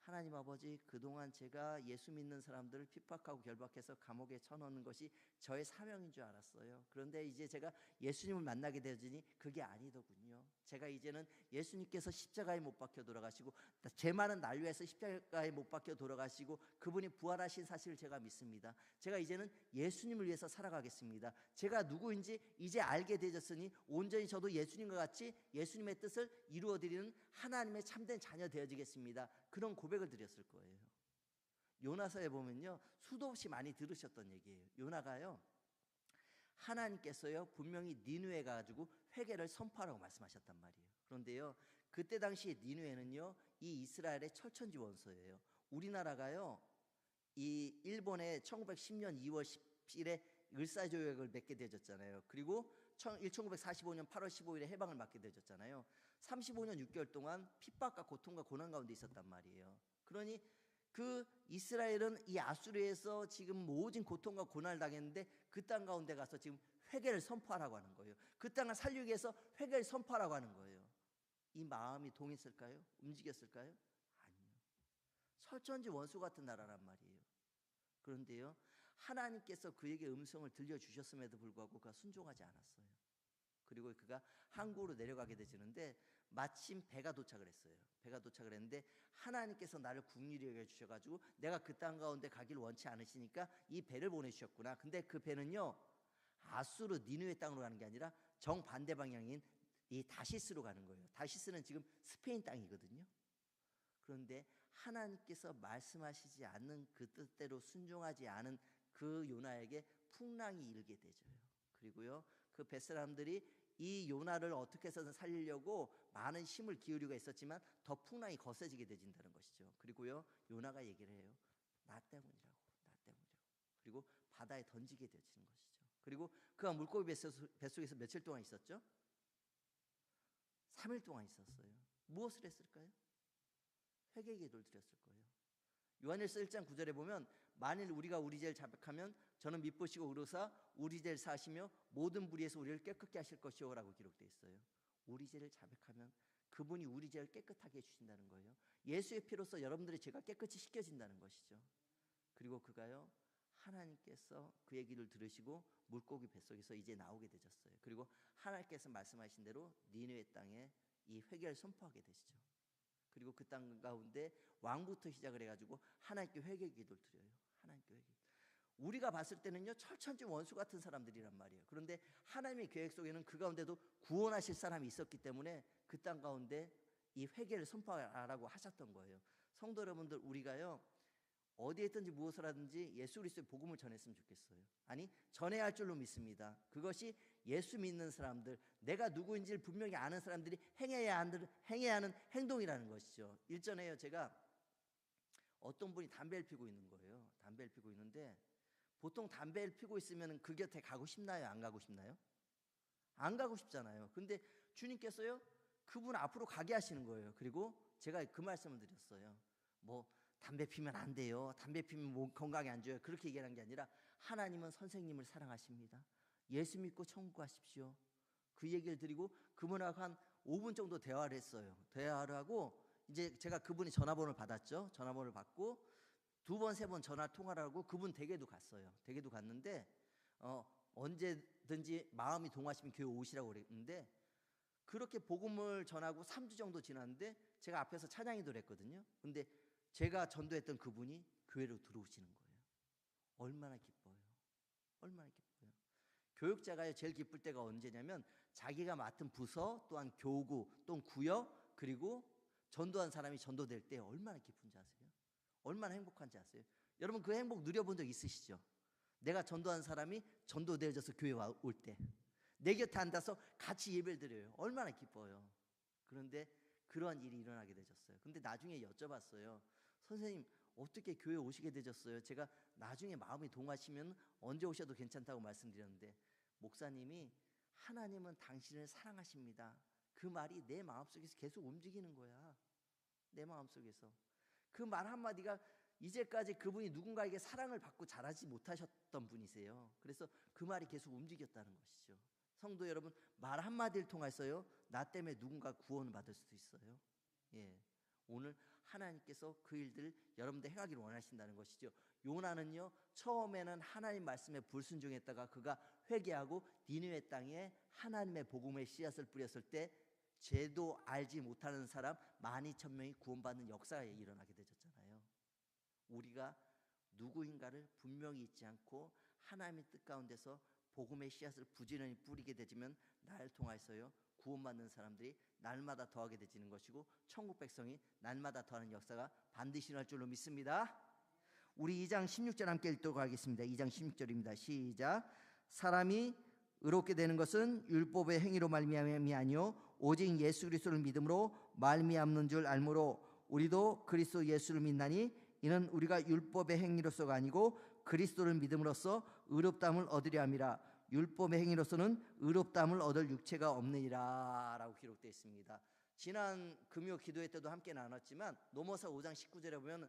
하나님 아버지, 그동안 제가 예수 믿는 사람들을 핍박하고 결박해서 감옥에 쳐넣는 것이 저의 사명인 줄 알았어요. 그런데 이제 제가 예수님을 만나게 되더니 그게 아니더군요. 제가 이제는 예수님께서 십자가에 못 박혀 돌아가시고 제 많은 날 위해서 십자가에 못 박혀 돌아가시고 그분이 부활하신 사실을 제가 믿습니다. 제가 이제는 예수님을 위해서 살아가겠습니다. 제가 누구인지 이제 알게 되었으니 온전히 저도 예수님과 같이 예수님의 뜻을 이루어드리는 하나님의 참된 자녀 되어지겠습니다. 그런 고백을 드렸을 거예요. 요나서에 보면요 수도 없이 많이 들으셨던 얘기예요. 요나가요 하나님께서요 분명히 니느웨 가지고 회개를 선포하라고 말씀하셨단 말이에요. 그런데요 그때 당시에 니느웨는요 이 이스라엘의 철천지 원소예요. 우리나라가요 이 일본의 1910년 2월 10일에 을사조약을 맺게 되었잖아요. 그리고 1945년 8월 15일에 해방을 맞게 되었잖아요. 35년 6개월 동안 핍박과 고통과 고난 가운데 있었단 말이에요. 그러니 그 이스라엘은 이 아수르에서 지금 모진 고통과 고난을 당했는데 그 땅 가운데 가서 지금 회개를 선포하라고 하는 거예요. 그 땅을 살리기 위해서 회개를 선포하라고 하는 거예요. 이 마음이 동했을까요? 움직였을까요? 아니요. 철천지 원수 같은 나라란 말이에요. 그런데요 하나님께서 그에게 음성을 들려주셨음에도 불구하고 그가 순종하지 않았어요. 그리고 그가 항구로 내려가게 되지는데 마침 배가 도착을 했어요. 배가 도착을 했는데 하나님께서 나를 국리를 여겨 주셔가지고 내가 그 땅 가운데 가길 원치 않으시니까 이 배를 보내주셨구나. 근데 그 배는요 아수르 니느웨 땅으로 가는 게 아니라 정반대 방향인 이 다시스로 가는 거예요. 다시스는 지금 스페인 땅이거든요. 그런데 하나님께서 말씀하시지 않는 그 뜻대로 순종하지 않은 그 요나에게 풍랑이 일게 되죠. 그리고요, 그 벳사람들이 이 요나를 어떻게 해서든 살리려고 많은 힘을 기울이고 있었지만 더 풍랑이 거세지게 되진다는 것이죠. 그리고요, 요나가 얘기를 해요. 나 때문이라고, 나 때문이라고. 그리고 바다에 던지게 되어지는 것이죠. 그리고 그가 물고기 뱃속에서 며칠 동안 있었죠? 3일 동안 있었어요. 무엇을 했을까요? 회개 기도를 드렸을 거예요. 요한일서 1장 9절에 보면 만일 우리가 우리 죄를 자백하면 저는 미쁘시고 의로사 우리 죄를 사하시며 모든 불의에서 우리를 깨끗게 하실 것이요 라고 기록되어 있어요. 우리 죄를 자백하면 그분이 우리 죄를 깨끗하게 해주신다는 거예요. 예수의 피로서 여러분들의 죄가 깨끗이 씻겨진다는 것이죠. 그리고 그가요, 하나님께서 그의 기도를 들으시고 물고기 뱃속에서 이제 나오게 되셨어요. 그리고 하나님께서 말씀하신 대로 니느웨 땅에 이 회개를 선포하게 되시죠. 그리고 그 땅 가운데 왕부터 시작을 해가지고 하나님께 회개 기도를 드려요. 하나님께 회개. 우리가 봤을 때는요, 철천지 원수 같은 사람들이란 말이에요. 그런데 하나님의 계획 속에는 그 가운데도 구원하실 사람이 있었기 때문에 그 땅 가운데 이 회개를 선포하라고 하셨던 거예요. 성도 여러분들, 우리가요, 어디에 있든지 무엇을 하든지 예수 그리스도의 복음을 전했으면 좋겠어요. 아니, 전해야 할 줄로 믿습니다. 그것이 예수 믿는 사람들, 내가 누구인지를 분명히 아는 사람들이 행해야 하는 행동이라는 것이죠. 일전에요, 제가 어떤 분이 담배를 피고 있는 거예요. 담배를 피고 있는데 보통 담배를 피고 있으면 그 곁에 가고 싶나요? 안 가고 싶나요? 안 가고 싶잖아요. 근데 주님께서요, 그분 앞으로 가게 하시는 거예요. 그리고 제가 그 말씀을 드렸어요. 뭐 담배 피면 안 돼요. 담배 피면 몸 건강에 안 좋아요. 그렇게 얘기하는 게 아니라 하나님은 선생님을 사랑하십니다. 예수 믿고 천국 가십시오. 그 얘기를 드리고 그분하고 한 5분 정도 대화를 했어요. 대화를 하고 이제 제가 그분이 전화번호를 받았죠. 전화번호를 받고 2번, 3번 전화 통화를 하고 그분 댁에도 갔어요. 댁에도 갔는데 언제든지 마음이 동하시면 교회 오시라고 그랬는데 그렇게 복음을 전하고 3주 정도 지났는데 제가 앞에서 찬양기도를 했거든요. 근데 제가 전도했던 그분이 교회로 들어오시는 거예요. 얼마나 기뻐요. 얼마나 기뻐요. 교육자가 제일 기쁠 때가 언제냐면 자기가 맡은 부서 또한 교구 또는 구역 그리고 전도한 사람이 전도될 때 얼마나 기쁜지 아세요? 얼마나 행복한지 아세요? 여러분 그 행복 누려본 적 있으시죠? 내가 전도한 사람이 전도되어져서 교회 올 때 내 곁에 앉아서 같이 예배를 드려요. 얼마나 기뻐요. 그런데 그러한 일이 일어나게 되셨어요. 근데 나중에 여쭤봤어요. 선생님 어떻게 교회 오시게 되셨어요? 제가 나중에 마음이 동하시면 언제 오셔도 괜찮다고 말씀드렸는데 목사님이 하나님은 당신을 사랑하십니다. 그 말이 내 마음속에서 계속 움직이는 거야. 내 마음속에서. 그 말 한마디가 이제까지 그분이 누군가에게 사랑을 받고 자라지 못하셨던 분이세요. 그래서 그 말이 계속 움직였다는 것이죠. 성도 여러분, 말 한마디를 통해서요 나 때문에 누군가 구원을 받을 수도 있어요. 예, 오늘 하나님께서 그 일들을 여러분들 행하기를 원하신다는 것이죠. 요나는요 처음에는 하나님 말씀에 불순종했다가 그가 회개하고 니느웨 땅에 하나님의 복음의 씨앗을 뿌렸을 때 죄도 알지 못하는 사람 12,000명이 구원받는 역사가 일어나게 되셨잖아요. 우리가 누구인가를 분명히 잊지 않고 하나님의 뜻 가운데서 복음의 씨앗을 부지런히 뿌리게 되지면 나를 통해서요 구원받는 사람들이 날마다 더하게 되지는 것이고 천국 백성이 날마다 더하는 역사가 반드시 일어날 줄로 믿습니다. 우리 2장 16절 함께 읽도록 하겠습니다. 2장 16절입니다. 시작. 사람이 의롭게 되는 것은 율법의 행위로 말미암음이 아니요 오직 예수 그리스도를 믿음으로 말미암는 줄 알므로 우리도 그리스도 예수를 믿나니 이는 우리가 율법의 행위로서가 아니고 그리스도를 믿음으로써 의롭다함을 얻으려 함이라. 율법의 행위로서는 의롭다함을 얻을 육체가 없느니라 라고 기록되어 있습니다. 지난 금요 기도회 때도 함께 나눴지만 노모서 5장 19절에 보면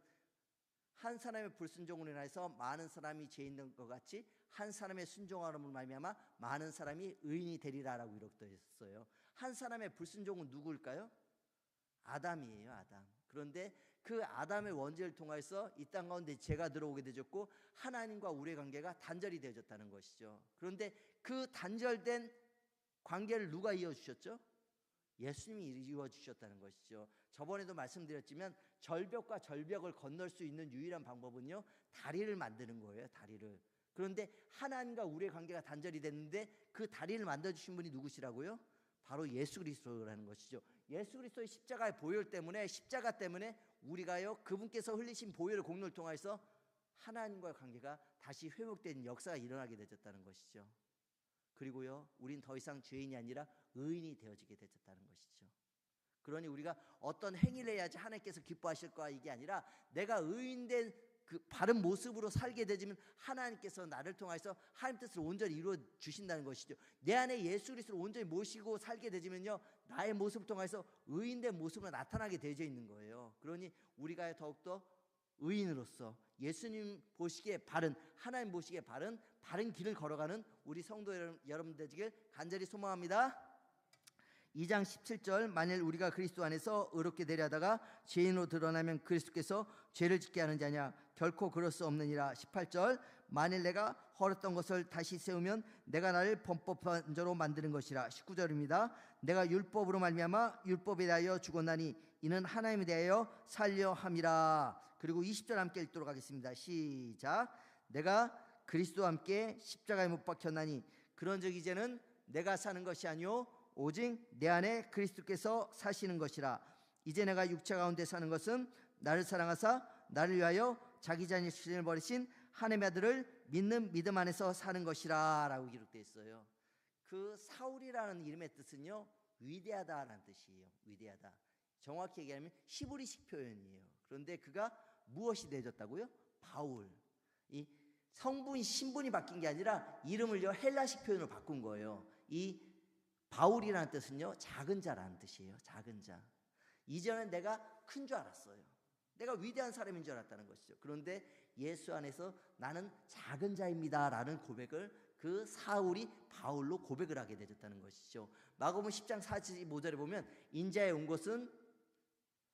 한 사람의 불순종으로 인해서 많은 사람이 죄 있는 것 같이 한 사람의 순종함으로 말미암아 많은 사람이 의인이 되리라라고 기록되어 있어요. 한 사람의 불순종은 누구일까요? 아담이에요. 아담. 그런데 그 아담의 원죄를 통해서 이 땅 가운데 죄가 들어오게 되었고 하나님과 우리의 관계가 단절이 되어졌다는 것이죠. 그런데 그 단절된 관계를 누가 이어주셨죠? 예수님이 이루어주셨다는 것이죠. 저번에도 말씀드렸지만 절벽과 절벽을 건널 수 있는 유일한 방법은요 다리를 만드는 거예요. 다리를. 그런데 하나님과 우리의 관계가 단절이 됐는데 그 다리를 만들어주신 분이 누구시라고요? 바로 예수 그리스도라는 것이죠. 예수 그리스도의 십자가의 보혈 때문에, 십자가 때문에 우리가요 그분께서 흘리신 보혈의 공로를 통해서 하나님과의 관계가 다시 회복되는 역사가 일어나게 되었다는 것이죠. 그리고요 우린 더 이상 죄인이 아니라 의인이 되어지게 되었다는 것이죠. 그러니 우리가 어떤 행위를 해야지 하나님께서 기뻐하실까 이게 아니라 내가 의인된 그 바른 모습으로 살게 되지만 하나님께서 나를 통해서 하나님 뜻을 온전히 이루어 주신다는 것이죠. 내 안에 예수 그리스도를 온전히 모시고 살게 되지만요 나의 모습을 통해서 의인된 모습으로 나타나게 되어져 있는 거예요. 그러니 우리가 더욱더 의인으로서 예수님 보시기에 바른, 하나님 보시기에 바른 길을 걸어가는 우리 성도 여러분들 되시길 간절히 소망합니다. 2장 17절 만일 우리가 그리스도 안에서 의롭게 되려다가 죄인으로 드러나면 그리스도께서 죄를 짓게 하는 자냐 결코 그럴 수 없느니라. 18절 만일 내가 헐었던 것을 다시 세우면 내가 나를 범법한 자로 만드는 것이라. 19절입니다. 내가 율법으로 말미암아 율법에 대하여 죽었나니 이는 하나님에 대하여 살려 함이라. 그리고 20절 함께 읽도록 하겠습니다. 시작. 내가 그리스도와 함께 십자가에 못 박혔나니 그런즉 이제는 내가 사는 것이 아니요 오직 내 안에 그리스도께서 사시는 것이라. 이제 내가 육체 가운데 사는 것은 나를 사랑하사 나를 위하여 자기 자신을 버리신 하나님의 아들을 믿는 믿음 안에서 사는 것이라 라고 기록되어 있어요. 그 사울이라는 이름의 뜻은요 위대하다라는 뜻이에요. 위대하다. 정확히 얘기하면 히브리식 표현이에요. 그런데 그가 무엇이 되어졌다고요? 바울. 이 성분이 신분이 바뀐 게 아니라 이름을요 헬라식 표현으로 바꾼 거예요. 이 바울이라는 뜻은요 작은 자라는 뜻이에요. 작은 자. 이전엔 내가 큰 줄 알았어요. 내가 위대한 사람인 줄 알았다는 것이죠. 그런데 예수 안에서 나는 작은 자입니다 라는 고백을 그 사울이 바울로 고백을 하게 되었다는 것이죠. 마가복음 10장 45절에 보면 인자에 온 것은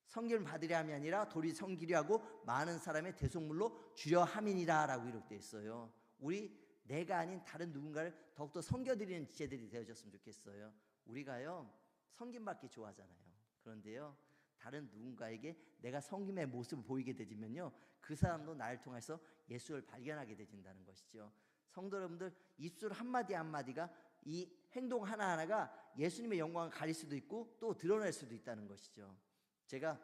섬김을 받으려 함이 아니라 도리 섬기려 하고 많은 사람의 대속물로 주려 함이니라 라고 기록되어 있어요. 우리 내가 아닌 다른 누군가를 더욱더 섬겨드리는 지체들이 되어졌으면 좋겠어요. 우리가요 섬김받기 좋아하잖아요. 그런데요 다른 누군가에게 내가 섬김의 모습을 보이게 되지면요 그 사람도 나를 통해서 예수를 발견하게 되진다는 것이죠. 성도 여러분들 입술 한마디 한마디가 이 행동 하나하나가 예수님의 영광을 가릴 수도 있고 또 드러낼 수도 있다는 것이죠. 제가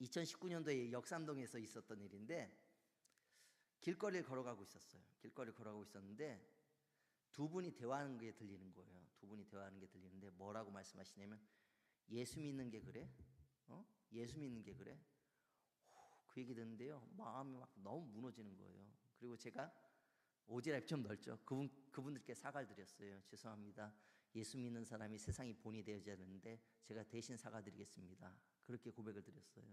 2019년도에 역삼동에서 있었던 일인데 길거리를 걸어가고 있었어요. 길거리를 걸어가고 있었는데 두 분이 대화하는 게 들리는 거예요. 두 분이 대화하는 게 들리는데 뭐라고 말씀하시냐면 예수 믿는 게 그래? 예수 믿는 게 그래? 그 얘기 듣는데요 마음이 막 너무 무너지는 거예요. 그리고 제가 오지랖이 좀 넓죠. 그분들께 사과를 드렸어요. 죄송합니다. 예수 믿는 사람이 세상이 본이 되어져야 하는데 제가 대신 사과드리겠습니다. 그렇게 고백을 드렸어요.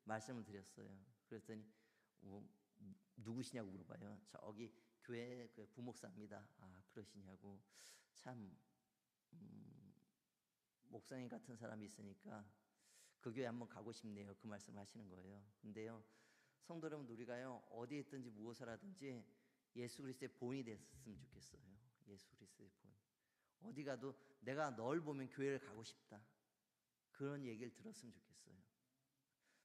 말씀을 드렸어요. 그랬더니 누구시냐고 물어봐요. 저기 교회 그 부목사입니다. 아 그러시냐고. 참 목사님 같은 사람이 있으니까 그 교회 한번 가고 싶네요. 그 말씀 하시는 거예요. 근데요 성도 여러분 우리가요 어디에 있든지 무엇을 하든지 예수 그리스도의 본이 됐으면 좋겠어요. 예수 그리스도의 본. 어디 가도 내가 널 보면 교회를 가고 싶다. 그런 얘기를 들었으면 좋겠어요.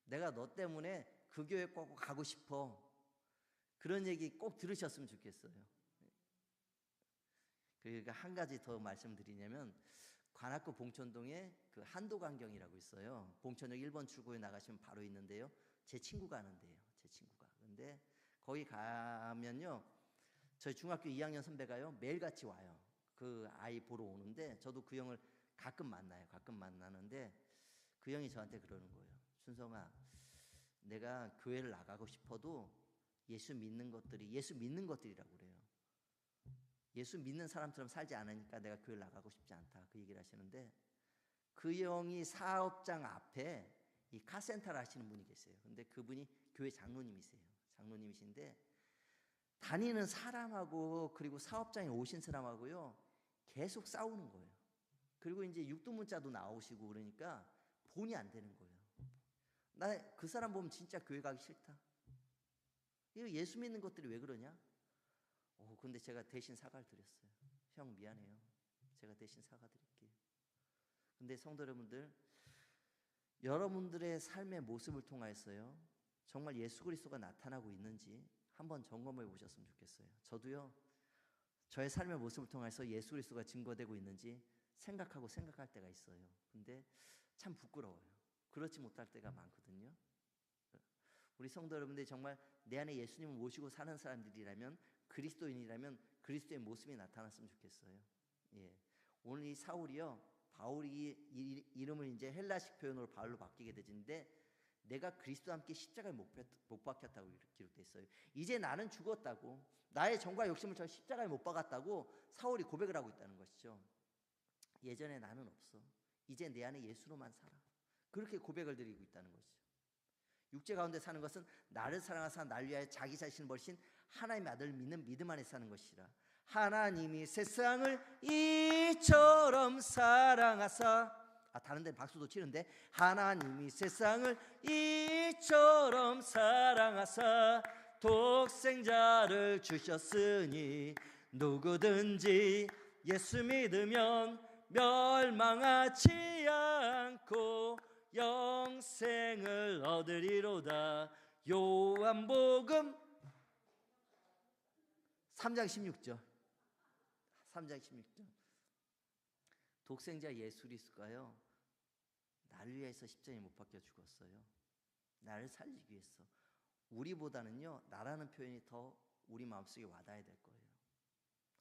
내가 너 때문에 그 교회 꼭 가고 싶어. 그런 얘기 꼭 들으셨으면 좋겠어요. 그러니까 한 가지 더 말씀드리냐면 관악구 봉천동에 그 한도강경이라고 있어요. 봉천역 1번 출구에 나가시면 바로 있는데요. 제 친구가 아는데요. 제 친구가. 근데 거기 가면요. 저희 중학교 2학년 선배가요. 매일같이 와요. 그 아이 보러 오는데 저도 그 형을 가끔 만나요. 가끔 만나는데 그 형이 저한테 그러는 거예요. 준성아, 내가 교회를 나가고 싶어도 예수 믿는 것들이라고 그래요. 예수 믿는 사람처럼 살지 않으니까 내가 교회를 나가고 싶지 않다. 그 얘기를 하시는데 그 형이 사업장 앞에 이 카센터를 하시는 분이 계세요. 근데 그분이 교회 장로님이세요. 장로님이신데 다니는 사람하고 그리고 사업장에 오신 사람하고요 계속 싸우는 거예요. 그리고 이제 육두문자도 나오시고 그러니까 본이 안 되는 거예요. 나 그 사람 보면 진짜 교회 가기 싫다. 이거 예수 믿는 것들이 왜 그러냐? 근데 제가 대신 사과를 드렸어요. 형 미안해요. 제가 대신 사과드릴게요. 근데 성도 여러분들, 여러분들의 삶의 모습을 통하여서요 정말 예수 그리스도가 나타나고 있는지 한번 점검해 보셨으면 좋겠어요. 저도요, 저의 삶의 모습을 통해서 예수 그리스도가 증거되고 있는지 생각할 때가 있어요. 근데 참 부끄러워요. 그렇지 못할 때가 많거든요. 우리 성도 여러분들이 정말 내 안에 예수님을 모시고 사는 사람들이라면, 그리스도인이라면 그리스도의 모습이 나타났으면 좋겠어요. 예. 오늘 이 사울이요, 바울이 이름을 이제 헬라식 표현으로 바울로 바뀌게 되는데, 내가 그리스도와 함께 십자가에 못 박혔다고 기록되어 있어요. 이제 나는 죽었다고, 나의 정과 욕심을 저 십자가에 못 박았다고 사울이 고백을 하고 있다는 것이죠. 예전에 나는 없어, 이제 내 안에 예수로만 살아, 그렇게 고백을 드리고 있다는 것이죠. 육체 가운데 사는 것은 나를 사랑하사 날 위하여 자기 자신을 버리신 하나님의 아들을 믿는 믿음 안에 사는 것이라. 하나님이 세상을 이처럼 사랑하사, 다른 데는 박수도 치는데, 하나님이 세상을 이처럼 사랑하사 독생자를 주셨으니 누구든지 예수 믿으면 멸망하지 않고 영생을 얻으리로다. 요한복음 3장 16절. 3장 16절. 독생자 예수 그리스도가요, 나를 위해서 십자가에 못 박혀 죽었어요. 나를 살리기 위해서. 우리보다는요, 나라는 표현이 더 우리 마음속에 와닿아야 될 거예요.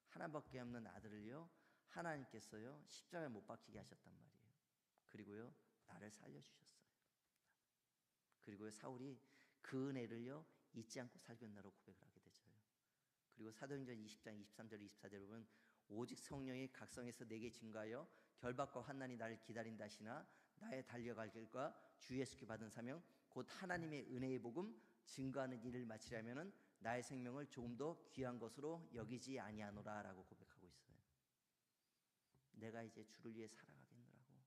하나밖에 없는 아들을요, 하나님께서요 십자가에 못 박히게 하셨단 말이에요. 그리고요, 나를 살려주셨어요. 그리고요, 사울이 그 은혜를요 잊지 않고 살겠나로 고백을 하게 되죠. 그리고 사도행전 20장 23절 24절을 보면, 오직 성령이 각성해서 내게 증거하여 결박과 환난이 나를 기다린다 하시나 나의 달려갈 길과 주 예수께 받은 사명 곧 하나님의 은혜의 복음 증거하는 일을 마치려면은 나의 생명을 조금 더 귀한 것으로 여기지 아니하노라 라고 고백하고 있어요. 내가 이제 주를 위해 살아가겠노라고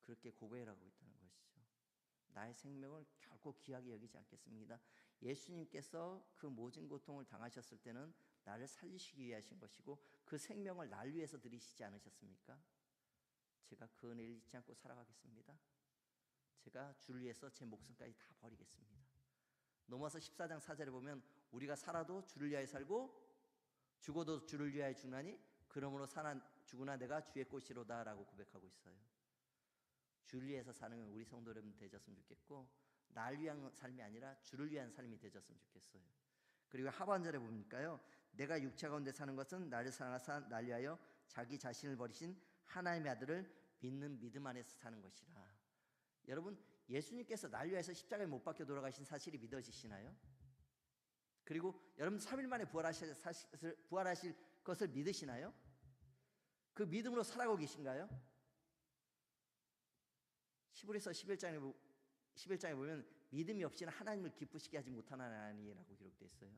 그렇게 고백을 하고 있다는 것이죠. 나의 생명을 결코 귀하게 여기지 않겠습니다. 예수님께서 그 모진 고통을 당하셨을 때는 나를 살리시기 위해 하신 것이고, 그 생명을 날 위해서 들이시지 않으셨습니까? 제가 그 은혜를 잊지 않고 살아가겠습니다. 제가 주를 위해서 제 목숨까지 다 버리겠습니다. 넘어서 14장 4절에 보면, 우리가 살아도 주를 위하여 살고 죽어도 주를 위하여 죽나니 그러므로 사나 죽으나 내가 주의 꽃이로다 라고 고백하고 있어요. 주를 위해서 사는 우리 성도 여러분 되셨으면 좋겠고, 날 위한 삶이 아니라 주를 위한 삶이 되셨으면 좋겠어요. 그리고 하반절에 보니까요, 내가 육체 가운데 사는 것은 나를 사랑하사 날 위하여 자기 자신을 버리신 하나님의 아들을 믿는 믿음 안에서 사는 것이라. 여러분, 예수님께서 날 위해서 십자가에 못 박혀 돌아가신 사실이 믿어지시나요? 그리고 여러분 3일 만에 부활하실 것을 믿으시나요? 그 믿음으로 살아가고 계신가요? 히브리서 11장에 보면, 믿음이 없이는 하나님을 기쁘시게 하지 못하나니라고 기록되어 있어요.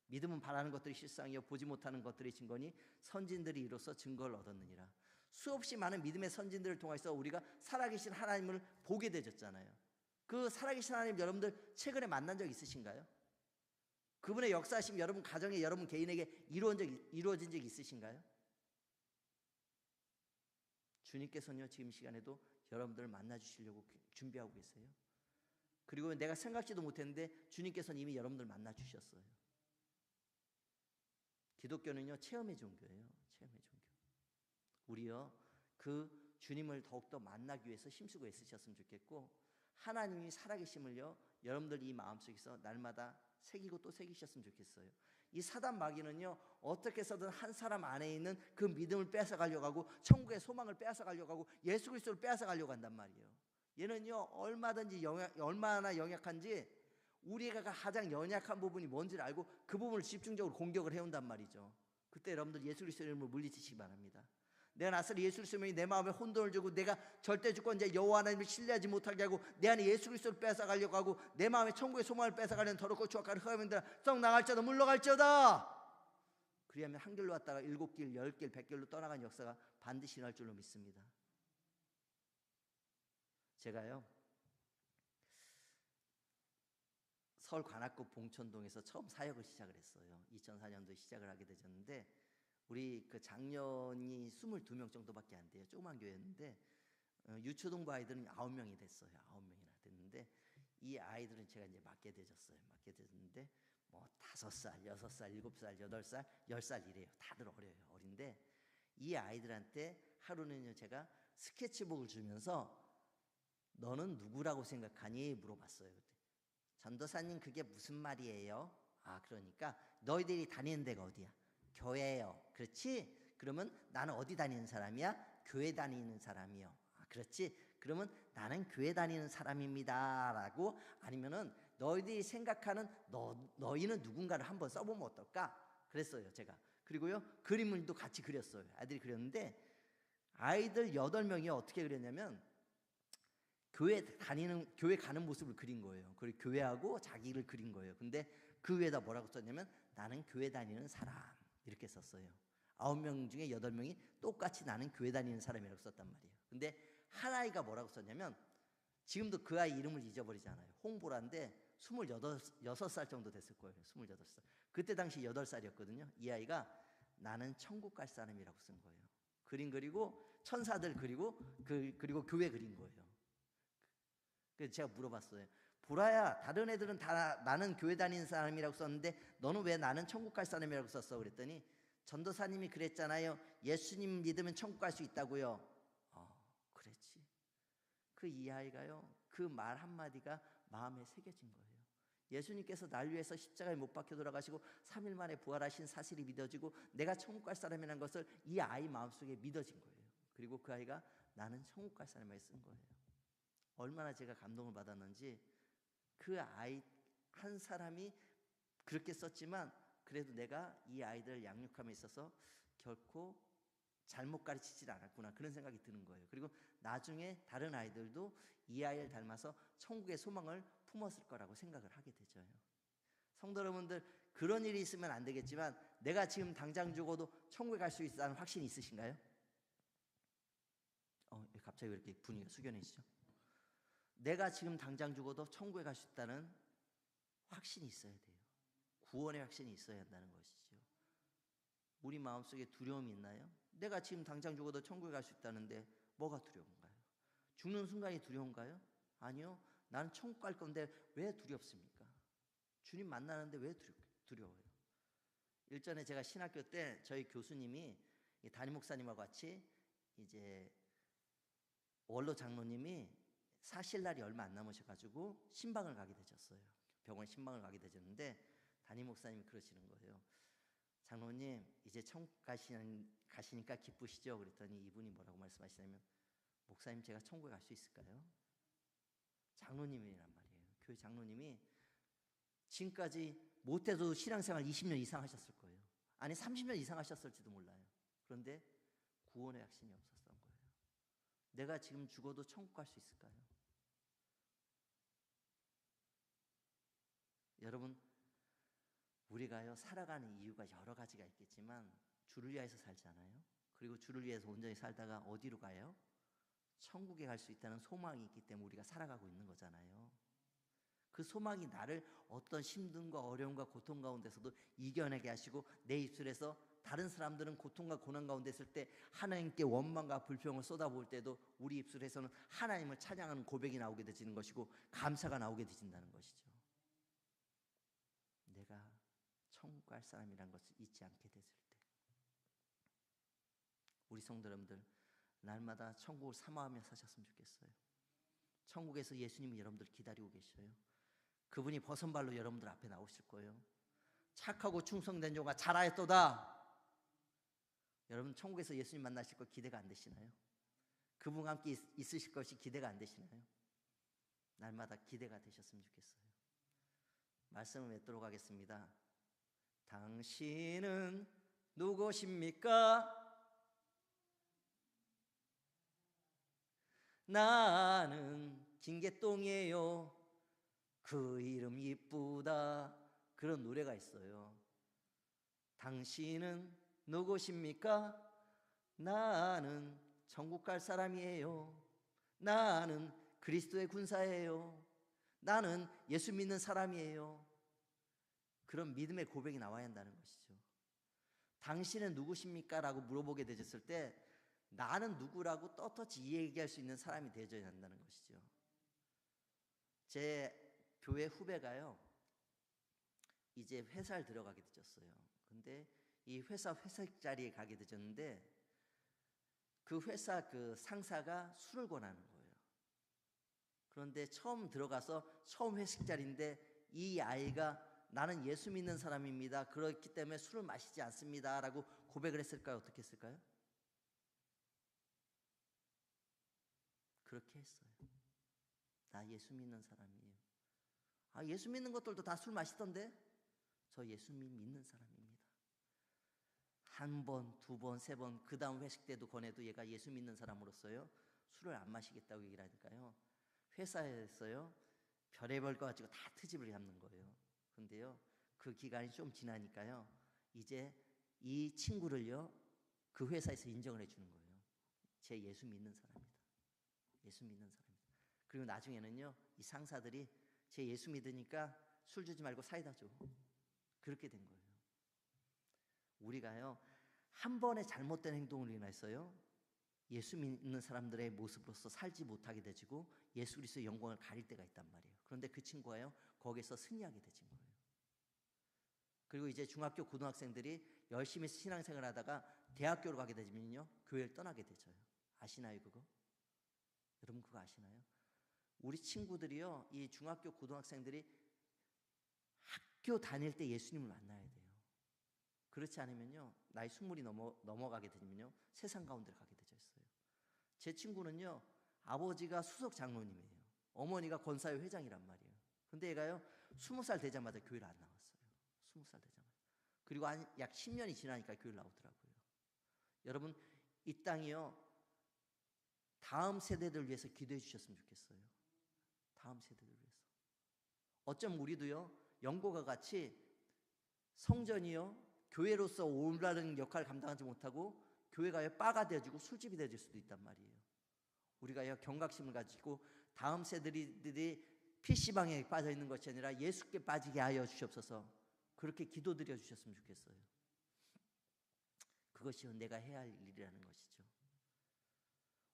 믿음은 바라는 것들이 실상이요 보지 못하는 것들이 증거니 선진들이 이로써 증거를 얻었느니라. 수없이 많은 믿음의 선진들을 통해서 우리가 살아계신 하나님을 보게 되졌잖아요. 그 살아계신 하나님 여러분들 최근에 만난 적 있으신가요? 그분의 역사하심 여러분 가정에, 여러분 개인에게 이루어진 적 있으신가요? 주님께서는요 지금 시간에도 여러분들을 만나주시려고 준비하고 계세요. 그리고 내가 생각지도 못했는데 주님께서는 이미 여러분들 만나주셨어요. 기독교는요 체험의 종교예요. 체험의 종교. 우리요 그 주님을 더욱더 만나기 위해서 힘쓰고 애쓰셨으면 좋겠고, 하나님이 살아계심을요 여러분들 이 마음속에서 날마다 새기고 또 새기셨으면 좋겠어요. 이 사단 마귀는요 어떻게 해서든 한 사람 안에 있는 그 믿음을 뺏어가려고 하고, 천국의 소망을 뺏어가려고 하고, 예수 그리스도를 뺏어가려고 한단 말이에요. 얘는요 얼마든지 얼마나 연약한지 우리가 가장 연약한 부분이 뭔지를 알고 그 부분을 집중적으로 공격을 해온단 말이죠. 그때 여러분들 예수 그리스도의 이름으로 물리치시기 바랍니다. 내가 나서리 예수 그리스도의 내 마음에 혼돈을 주고 내가 절대 주권자 여호와 하나님을 신뢰하지 못하게 하고 내 안에 예수 그리스도를 뺏어가려고 하고 내 마음에 천국의 소망을 뺏어가려는 더럽고 추악한 흑암인들아 썩 나갈지어다 물러갈지어다. 그리하면 한 길로 왔다가 7길 10길 100길로 떠나간 역사가 반드시 일어날 줄로 믿습니다. 제가요 서울 관악구 봉천동에서 처음 사역을 시작을 했어요. 2004년도에 시작을 하게 되었는데, 우리 그 장년이 22명 정도밖에 안 돼요. 조그만 교회였는데 유초동부 아이들은 9명이 됐어요. 9명이나 됐는데, 이 아이들은 제가 이제 맡게 되졌어요. 맡게 되졌는데 뭐 5살, 6살, 7살, 8살, 10살 이래요. 다들 어려요. 어린데 이 아이들한테 하루는요 제가 스케치북을 주면서 너는 누구라고 생각하니 물어봤어요. 그때. 전도사님 그게 무슨 말이에요? 아 그러니까 너희들이 다니는 데가 어디야? 교회예요. 그렇지? 그러면 나는 어디 다니는 사람이야? 교회 다니는 사람이요. 아 그렇지? 그러면 나는 교회 다니는 사람입니다 라고 아니면은 너희들이 생각하는 너희는 누군가를 한번 써보면 어떨까? 그랬어요 제가. 그리고요 그림을도 같이 그렸어요. 아이들이 그렸는데 아이들 8명이 어떻게 그렸냐면 교회 가는 모습을 그린 거예요. 그리고 교회하고 자기를 그린 거예요. 근데 그 위에다 뭐라고 썼냐면 나는 교회 다니는 사람 이렇게 썼어요. 9명 중에 8명이 똑같이 나는 교회 다니는 사람이라고 썼단 말이에요. 근데 한 아이가 뭐라고 썼냐면 지금도 그 아이 이름을 잊어버리잖아요. 홍보라인데 26살 정도 됐을 거예요. 28살. 그때 당시 8살이었거든요. 이 아이가 나는 천국 갈 사람이라고 쓴 거예요. 그림 그리고 천사들 그리고 그리고 교회 그린 거예요. 그래서 제가 물어봤어요. 보라야 다른 애들은 다 나는 교회 다니는 사람이라고 썼는데 너는 왜 나는 천국 갈 사람이라고 썼어? 그랬더니 전도사님이 그랬잖아요. 예수님 믿으면 천국 갈 수 있다고요. 그랬지. 그 이 아이가요 그 말 한마디가 마음에 새겨진 거예요. 예수님께서 날 위해서 십자가에 못 박혀 돌아가시고 3일 만에 부활하신 사실이 믿어지고 내가 천국 갈 사람이라는 것을 이 아이 마음속에 믿어진 거예요. 그리고 그 아이가 나는 천국 갈 사람이라고 쓴 거예요. 얼마나 제가 감동을 받았는지 그 아이 한 사람이 그렇게 썼지만 그래도 내가 이 아이들을 양육함에 있어서 결코 잘못 가르치질 않았구나 그런 생각이 드는 거예요. 그리고 나중에 다른 아이들도 이 아이를 닮아서 천국의 소망을 품었을 거라고 생각을 하게 되죠. 성도 여러분들 그런 일이 있으면 안 되겠지만 내가 지금 당장 죽어도 천국에 갈 수 있다는 확신이 있으신가요? 갑자기 왜 이렇게 분위기가 숙연해지죠? 내가 지금 당장 죽어도 천국에 갈 수 있다는 확신이 있어야 돼요. 구원의 확신이 있어야 한다는 것이죠. 우리 마음속에 두려움이 있나요? 내가 지금 당장 죽어도 천국에 갈 수 있다는데 뭐가 두려운가요? 죽는 순간이 두려운가요? 아니요. 나는 천국 갈 건데 왜 두렵습니까? 주님 만나는데 왜 두려워요? 일전에 제가 신학교 때 저희 교수님이 담임 목사님하고 같이 이제 원로 장로님이 사실 날이 얼마 안 남으셔가지고 신방을 가게 되셨어요. 병원 신방을 가게 되셨는데 담임 목사님이 그러시는 거예요. 장로님 이제 천국 가시니까 기쁘시죠? 그랬더니 이분이 뭐라고 말씀하시냐면 목사님 제가 천국에 갈 수 있을까요? 장로님이란 말이에요. 교회 장로님이 지금까지 못해도 신앙생활 20년 이상 하셨을 거예요. 아니 30년 이상 하셨을지도 몰라요. 그런데 구원의 확신이 없었던 거예요. 내가 지금 죽어도 천국 갈 수 있을까요? 여러분 우리가요 살아가는 이유가 여러 가지가 있겠지만 주를 위해서 살잖아요. 그리고 주를 위해서 온전히 살다가 어디로 가요? 천국에 갈 수 있다는 소망이 있기 때문에 우리가 살아가고 있는 거잖아요. 그 소망이 나를 어떤 힘듦과 어려움과 고통 가운데서도 이겨내게 하시고 내 입술에서 다른 사람들은 고통과 고난 가운데 있을 때 하나님께 원망과 불평을 쏟아부을 때도 우리 입술에서는 하나님을 찬양하는 고백이 나오게 되지는 것이고 감사가 나오게 되진다는 것이죠. 내가 천국 갈 사람이란 것을 잊지 않게 됐을 때 우리 성도 여러분들 날마다 천국을 사모하며 사셨으면 좋겠어요. 천국에서 예수님이 여러분들 기다리고 계셔요. 그분이 버선발로 여러분들 앞에 나오실 거예요. 착하고 충성된 종아 잘하였도다. 여러분 천국에서 예수님 만나실 거 기대가 안 되시나요? 그분과 함께 있으실 것이 기대가 안 되시나요? 날마다 기대가 되셨으면 좋겠어요. 말씀을 맺도록 하겠습니다. 당신은 누구십니까? 나는 김개똥이에요. 그 이름 이쁘다. 그런 노래가 있어요. 당신은 누구십니까? 나는 천국 갈 사람이에요. 나는 그리스도의 군사예요. 나는 예수 믿는 사람이에요. 그런 믿음의 고백이 나와야 한다는 것이죠. 당신은 누구십니까? 라고 물어보게 되셨을 때 나는 누구라고 떳떳이 얘기할 수 있는 사람이 되어야 한다는 것이죠. 제 교회 후배가요, 이제 회사를 들어가게 되었어요. 근데 이 회식 자리에 가게 되었는데 그 회사 그 상사가 술을 권하는 거예요. 그런데 처음 들어가서 처음 회식 자리인데 이 아이가 나는 예수 믿는 사람입니다, 그렇기 때문에 술을 마시지 않습니다 라고 고백을 했을까요? 어떻게 했을까요? 그렇게 했어요. 나 예수 믿는 사람이에요. 아, 예수 믿는 것들도 다 술 마시던데? 저 예수 믿는 사람입니다. 한 번, 두 번, 세 번, 그 다음 회식 때도 권해도 얘가 예수 믿는 사람으로서요 술을 안 마시겠다고 얘기를 하니까요 회사에서요 별의별 거 가지고 다 트집을 잡는 거예요. 근데요 그 기간이 좀 지나니까요 이제 이 친구를요 그 회사에서 인정을 해주는 거예요. 제 예수 믿는 사람이다. 예수 믿는 사람이다. 그리고 나중에는요 이 상사들이 제 예수 믿으니까 술 주지 말고 사이다 줘. 그렇게 된 거예요. 우리가요 한 번의 잘못된 행동으로 인해서요 예수 믿는 사람들의 모습으로서 살지 못하게 되지고 예수 그리스도의 영광을 가릴 때가 있단 말이에요. 그런데 그 친구가요 거기서 승리하게 되진 거예요. 그리고 이제 중학교 고등학생들이 열심히 신앙생활을 하다가 대학교로 가게 되면요 교회를 떠나게 되죠. 아시나요 그거? 여러분 그거 아시나요? 우리 친구들이요 이 중학교 고등학생들이 학교 다닐 때 예수님을 만나야 돼요. 그렇지 않으면요 나이 20이 넘어가게 되면요 세상 가운데 가게 되어 있어요. 제 친구는요 아버지가 수석 장로님이에요. 어머니가 권사회 회장이란 말이에요. 근데 얘가요 20살 되자마자 교회를 안 나왔어요. 20살 되자마자. 그리고 약 10년이 지나니까 교회를 나오더라고요. 여러분 이 땅이요 다음 세대들 위해서 기도해 주셨으면 좋겠어요. 다음 세대들 위해서. 어쩜 우리도요 영국과 같이 성전이요 교회로서 올바른 역할을 감당하지 못하고 교회가 바가 되어지고 술집이 되어질 수도 있단 말이에요. 우리가 경각심을 가지고 다음 세대들이 PC방에 빠져 있는 것이 아니라 예수께 빠지게 하여 주시옵소서. 그렇게 기도드려 주셨으면 좋겠어요. 그것이 내가 해야 할 일이라는 것이죠.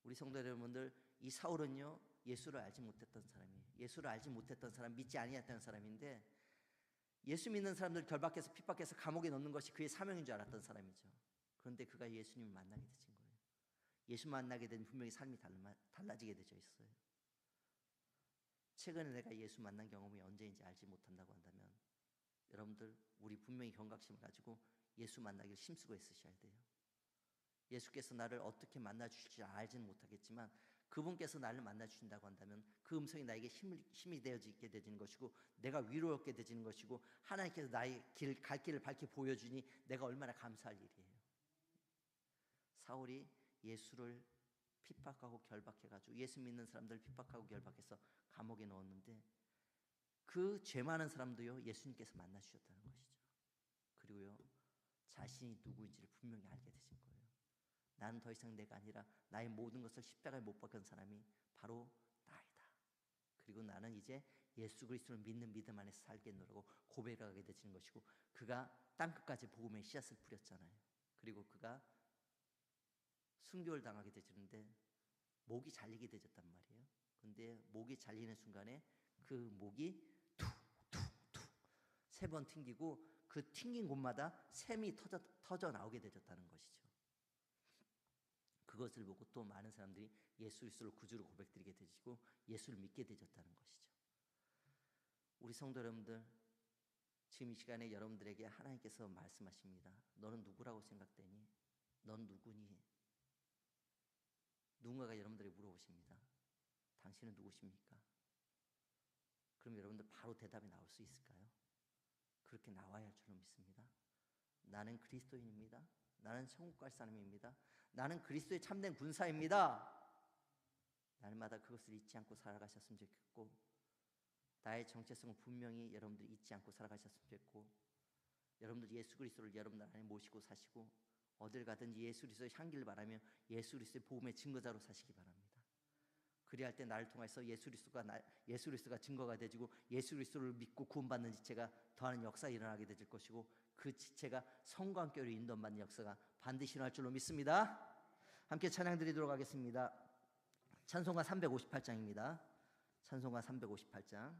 우리 성도 여러분들, 이 사울은요 예수를 알지 못했던 사람이에요. 예수를 알지 못했던 사람, 믿지 아니했던 사람인데 예수 믿는 사람들 결박해서 핍박해서 감옥에 넣는 것이 그의 사명인 줄 알았던 사람이죠. 그런데 그가 예수님을 만나게 되신 거예요. 예수 만나게 되면 분명히 삶이 달라지게 되어 있어요. 최근에 내가 예수 만난 경험이 언제인지 알지 못한다고 한다면 여러분들 우리 분명히 경각심을 가지고 예수 만나기를 힘쓰고 있으셔야 돼요. 예수께서 나를 어떻게 만나 주실지 알지는 못하겠지만 그분께서 나를 만나 주신다고 한다면 그 음성이 나에게 힘이 되어지게 되는 것이고 내가 위로롭게 되지는 것이고 하나님께서 나의 갈 길을 밝히 보여주니 내가 얼마나 감사할 일이에요. 사울이 예수를 핍박하고 결박해가지고 예수 믿는 사람들 핍박하고 결박해서 감옥에 넣었는데 그 죄 많은 사람도요 예수님께서 만나 주셨다는 것이죠. 그리고요 자신이 누구인지를 분명히 알게 되신 거예요. 나는 더 이상 내가 아니라 나의 모든 것을 십자가에 못 박은 사람이 바로 나이다. 그리고 나는 이제 예수 그리스도를 믿는 믿음 안에서 살겠노라고 고백하게 되는 것이고 그가 땅끝까지 복음의 씨앗을 뿌렸잖아요. 그리고 그가 순교를 당하게 되는데 목이 잘리게 되었단 말이에요. 근데 목이 잘리는 순간에 그 목이 툭툭툭 3번 튕기고 그 튕긴 곳마다 샘이 터져 나오게 되었다는 것이죠. 그것을 보고 또 많은 사람들이 예수 그리스도를 구주로 고백드리게 되시고 예수를 믿게 되었다는 것이죠. 우리 성도 여러분들, 지금 이 시간에 여러분들에게 하나님께서 말씀하십니다. 너는 누구라고 생각되니? 넌 누구니? 누군가가 여러분들에게 물어보십니다. 당신은 누구십니까? 그럼 여러분들 바로 대답이 나올 수 있을까요? 그렇게 나와야 할 줄로 믿습니다. 나는 그리스도인입니다. 나는 천국 갈 사람입니다. 나는 그리스도의 참된 군사입니다. 날마다 그것을 잊지 않고 살아가셨으면 좋겠고 나의 정체성을 분명히 여러분들이 잊지 않고 살아가셨으면 좋겠고 여러분들 예수 그리스도를 여러분들 안에 모시고 사시고 어딜 가든지 예수 그리스도의 향기를 바라며 예수 그리스도의 복음의 증거자로 사시기 바랍니다. 그리할 때 나를 통해서 예수 그리스도가 증거가 되지고 예수 그리스도를 믿고 구원받는 지체가 더하는 역사가 일어나게 될 것이고 그 지체가 성과 함께로 인도받는 역사가 반드시 일어날 줄로 믿습니다. 함께 찬양 드리도록 하겠습니다. 찬송가 358장입니다. 찬송가 358장.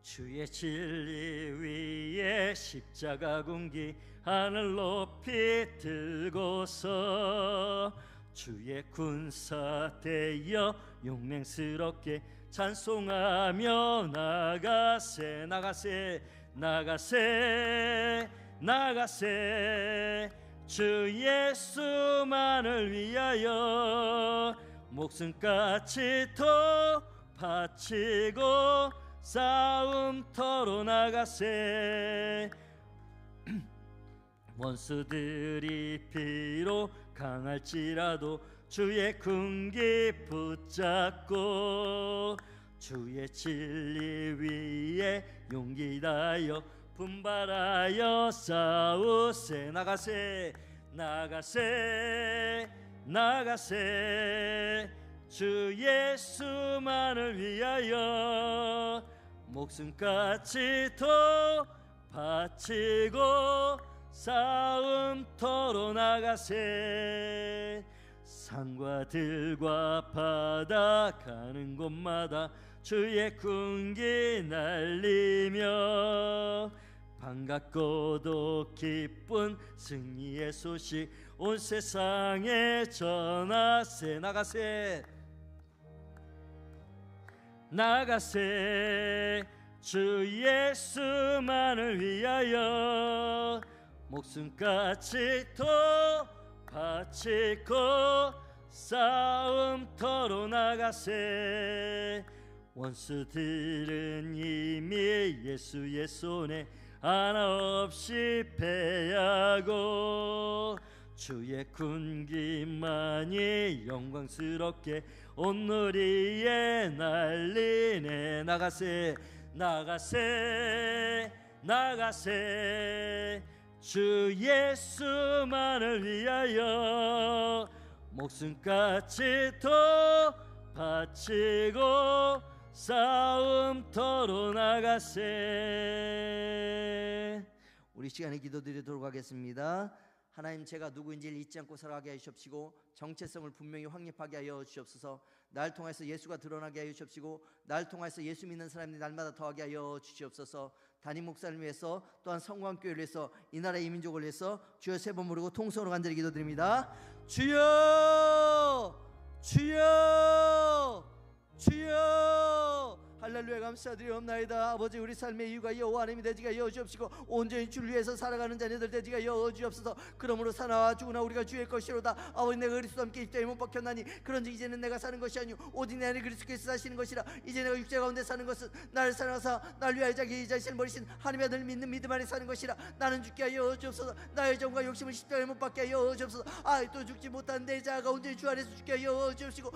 주의 진리 위에 십자가 군기 하늘 높이 들고서 주의 군사되어 용맹스럽게 찬송하며 나가세 나가세 나가세 나가세 주 예수만을 위하여 목숨까지 더 바치고 싸움터로 나가세 원수들이 비록 강할지라도 주의 군기 붙잡고 주의 진리 위에 용기 다하여 분발하여 싸우세 나가세 나가세 나가세 주 예수만을 위하여 목숨까지 더 바치고 싸움터로 나가세 산과 들과 바다 가는 곳마다 주의 군기 날리며 반갑고도 기쁜 승리의 소식 온 세상에 전하세 나가세 나가세 주 예수만을 위하여 목숨까지 더 바치고 싸움터로 나가세 원수들은 이미 예수의 손에 하나 없이 패하고 주의 군기만이 영광스럽게 온누리에 날리네 나가세 나가세 나가세 주 예수만을 위하여 목숨까지 더 바치고 싸움터로 나가세. 우리 시간에 기도드리도록 하겠습니다. 하나님, 제가 누구인지를 잊지 않고 살아가게 하여 주옵시고 정체성을 분명히 확립하게 하여 주옵소서. 날 통해서 예수가 드러나게 하여 주옵시고 날 통해서 예수 믿는 사람들이 날마다 더하게 하여 주시옵소서. 담임 목사를 위해서 또한 성광교회를 위해서 이 나라의 이민족을 위해서 주여 세 번 부르고 통성으로 간절히 기도드립니다. 주여 주여 주여 할렐루야 감사드리옵나이다. 아버지, 우리 삶의 이유가 여호와 하나님이 되지가 여호 주옵시고 온전히 주를 위해서 살아가는 자녀들 되지가 여호 주옵소서. 그러므로 사나와 죽으나 우리가 주의 것이로다. 아버지, 내가 그리스도와 함께 입자에 못 박혔나니 그런즉 이제는 내가 사는 것이 아니오 오직 내 안에 그리스도께서 사시는 것이라. 이제 내가 육체 가운데 사는 것은 나를 사랑하사 나를 위하여 자기 자신을 버리신 하나님의 아들 믿는 믿음 안에 사는 것이라. 나는 죽게 하여 여호 주옵소서. 나의 정과 욕심을 십자가에 못 박게 하여 여호 주옵소서. 또 죽지 못한 내 자아가 온전히 주 안에서 죽게 하여 여호 주옵시고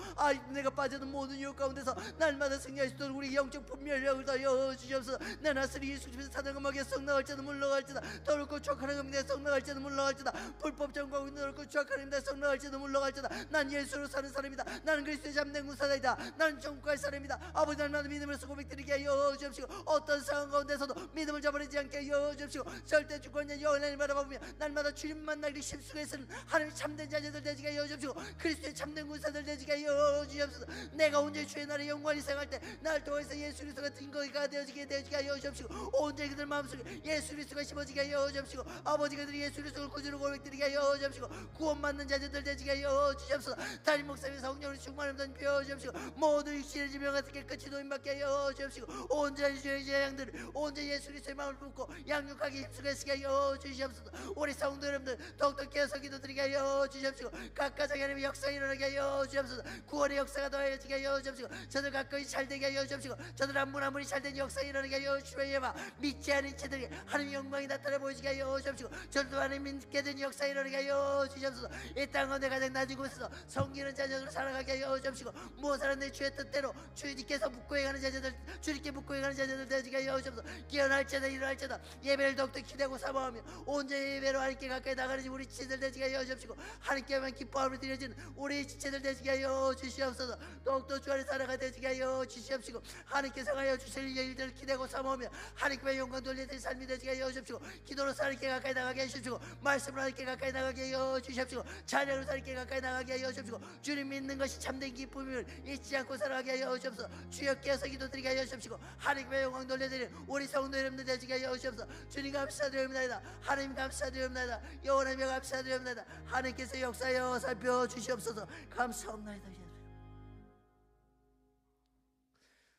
내가 빠져든 모든 유혹 가운데서 날마다 승리할 수 있도록 우리 영적 분별력을 더여 주시옵소서. 내 낯을 예수 그리스도의 사단과 마귀에 썩나갈지도 물러갈지다. 더럽고 추악한 하나님에 썩나갈지도 물러갈지다. 불법 정과하고 더럽고 추악한 하나님에 썩나갈지도 물러갈지다. 난 예수로 사는 사람이다. 나는 그리스도의 잠든 군사자이다. 나는 정국할 사람이다. 아버지, 날마다 믿음으로서 고백드리게 하여 주옵시고 어떤 상황 가운데서도 믿음을 저버리지 않게 하여 주옵시고 절대 주권자 여호와 하나님을 바라보며 날마다 주님 만나기 심수에서는 하나님의 참된 자녀들 되지게 하여 주옵시고 그리스도의 참된 군사들 되지게 하여 주옵소서. 내가 온전히 주의 나라의 영광을 생각할 때 날 통해서 예수 그리스도가 증거가 되어지게 하여 주옵시고 온전히 그들 마음속에 예수 그리스도가 심어지게 하여 주옵시고 아버지, 그들이 예수 그리스도를 구주로 고백드리게 하여 주옵시고 구원받는 자녀들 되지게 하여 주옵소서. 담임 목사님 성령으로 충만함 던져 주옵시고 모든 육신의 질병 같은 게 끝이 도인받게 하여 주옵시고 온전히 주의 양들을 온전히 예수 그리스도의 마음을 품고 양육하게 힘쓰게 하여 주시옵소서. 우리 성도 여러분들 더욱더 깨어서 기도드리게 하여 주시옵시고 각 가정에 하나님의 역사가 일어나게 하여 주옵소서. 구원의 역사가 더하여지게 하여 주옵시고 저들 가까이 잘되게 하여 주옵시고 저들 한 분 한 분이 잘된 역사가 일어나게 하여 주옵소서. 믿지 않은 채들에게 하나님의 영광이 나타나 보이지게 하여 주옵시고 저들도 하나님 믿게 된 역사가 일어나게 하여 주옵소서. 이 땅 가운데 가장 낮은 곳에서 섬기는 자녀들을 살아가게 하여 주옵시고 무엇하는 내 주의 뜻대로 주님께서 묵고해 가는 자녀들, 주님께 묵고해 가는 자녀들 되지게 하여 주옵소서. 깨어날지다 일어날지다 예배를 더욱더 기대하고 사모하며 온전히 예배로 하나님께 가까이 나가는 우리 지체들 되지게 하여 주옵시고 하나님께만 기뻐함으로 드려지는 우리 지체들 되지게 하여 주시옵소서. 더욱더 주 안에 살아가 되지게 하여 주시옵시고 하나님께서 하여 주실 일들을 기대고 삼으며 하나님께 영광 돌려드릴 삶이 되게 하여 주십시오. 기도로 하나님께 가까이 나가게 해주십시오. 말씀으로 하나님께 가까이 나가게 하여 주십시오. 찬양으로 하나님께 가까이 나가게 하여 주십시오. 주님 믿는 것이 참된 기쁨을 잊지 않고 살아가게 하여 주옵소서. 주여 깨어서 기도드리게 하여 주십시오. 하나님께 영광 돌려드릴 우리 성도 여러분들 되게 하여 주옵소서. 주님 감사드립니다. 하나님 감사드립니다. 여호와님 감사드립니다. 하나님께서 역사하여 살펴주시옵소서. 감사합니다.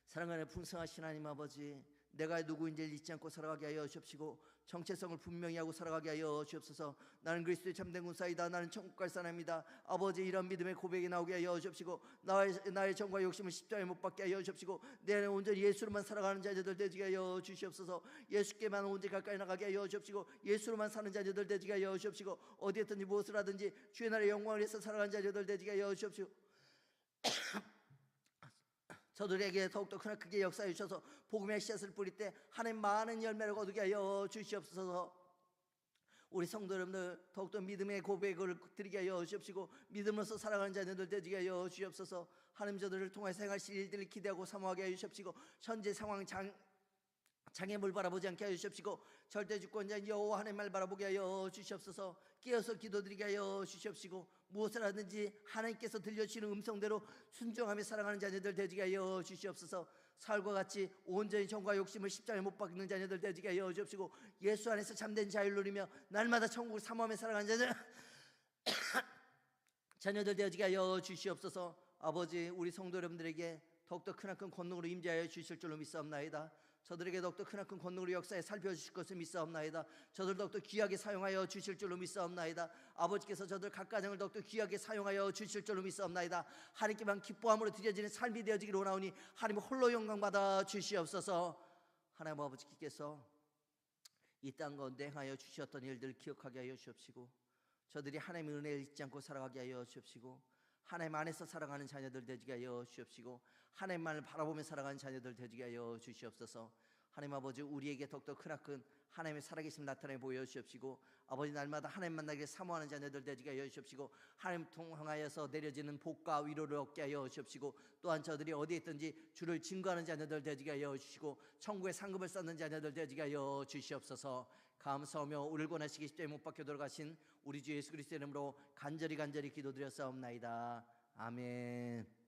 사랑하는 풍성하신 하나님 아버지, 내가 누구인지를 잊지 않고 살아가게 하여 주옵시고 정체성을 분명히 하고 살아가게 하여 주옵소서. 나는 그리스도의 참된 군사이다. 나는 천국 갈 사람이다. 아버지, 이런 믿음의 고백이 나오게 하여 주옵시고 나의 정과 욕심을 십자가에 못 박게 하여 주옵시고 내 안에 온전히 예수로만 살아가는 자녀들 되게 하여 주시옵소서. 예수께만 온전히 가까이 나가게 하여 주옵시고 예수로만 사는 자녀들 되게 하여 주옵시고 어디 있든지 무엇을 하든지 주의 나라의 영광을 위해서 살아가는 자녀들 되게 하여 주옵시고 저들에게 더욱더 크게 역사해 주셔서 복음의 씨앗을 뿌릴 때 하나님 많은 열매를 거두게 하여 주시옵소서. 우리 성도 여러분들 더욱더 믿음의 고백을 드리게 하여 주옵시고 믿음으로서 살아가는 자녀들 되게 하여 주옵소서. 하나님 저들을 통해 생활실 일들을 기대하고 사모하게 하여 주옵시고 현재 상황 장애물 바라보지 않게 하여 주옵시고 절대 주권자인 여호와 하나님을 바라보게 하여 주시옵소서. 깨어서 기도드리게 하여 주시옵시고 무엇을 하든지 하나님께서 들려주시는 음성대로 순종하며 살아가는 자녀들 되게 하여 주시옵소서. 사울과 같이 온전히 정과 욕심을 십자가에 못 박는 자녀들 되게 하여 주옵시고 예수 안에서 참된 자유를 누리며 날마다 천국을 사모하며 살아가는 자녀들 되게 하여 주시옵소서. 아버지, 우리 성도 여러분들에게 더욱더 크나큰 권능으로 임재하여 주실 줄로 믿사옵나이다. 저들에게 더욱더 크나큰 권능으로 역사에 살펴주실 것을 믿사옵나이다. 저들 더욱더 귀하게 사용하여 주실 줄로 믿사옵나이다. 아버지께서 저들 각 가정을 더욱더 귀하게 사용하여 주실 줄로 믿사옵나이다. 하나님께만 기뻐함으로 드려지는 삶이 되어지기를 원하오니 하나님 홀로 영광받아 주시옵소서. 하나님 아버지께서 이 땅 가운데 행하여 주셨던 일들을 기억하게 하여 주옵시고 저들이 하나님의 은혜를 잊지 않고 살아가게 하여 주옵시고 하나님 안에서 살아가는 자녀들 되게 하여 주옵시고 하나님만을 바라보며 살아가는 자녀들 되게 하여 주시옵소서. 하나님 아버지, 우리에게 더욱더 크나큰 하나님의 살아계심 나타내 보여 주옵시고 아버지, 날마다 하나님 만나기를 사모하는 자녀들 되게 하여 주옵시고 하나님 통하여서 내려지는 복과 위로를 얻게 하여 주옵시고 또한 저들이 어디에 있든지 주를 증거하는 자녀들 되게 하여 주시고 천국의 상급을 쌓는 자녀들 되게 하여 주시옵소서. 감사하며 우리를 권하시기 십자가에 못 박혀 돌아가신 우리 주 예수 그리스도의 이름으로 간절히 기도드렸사옵나이다. 아멘.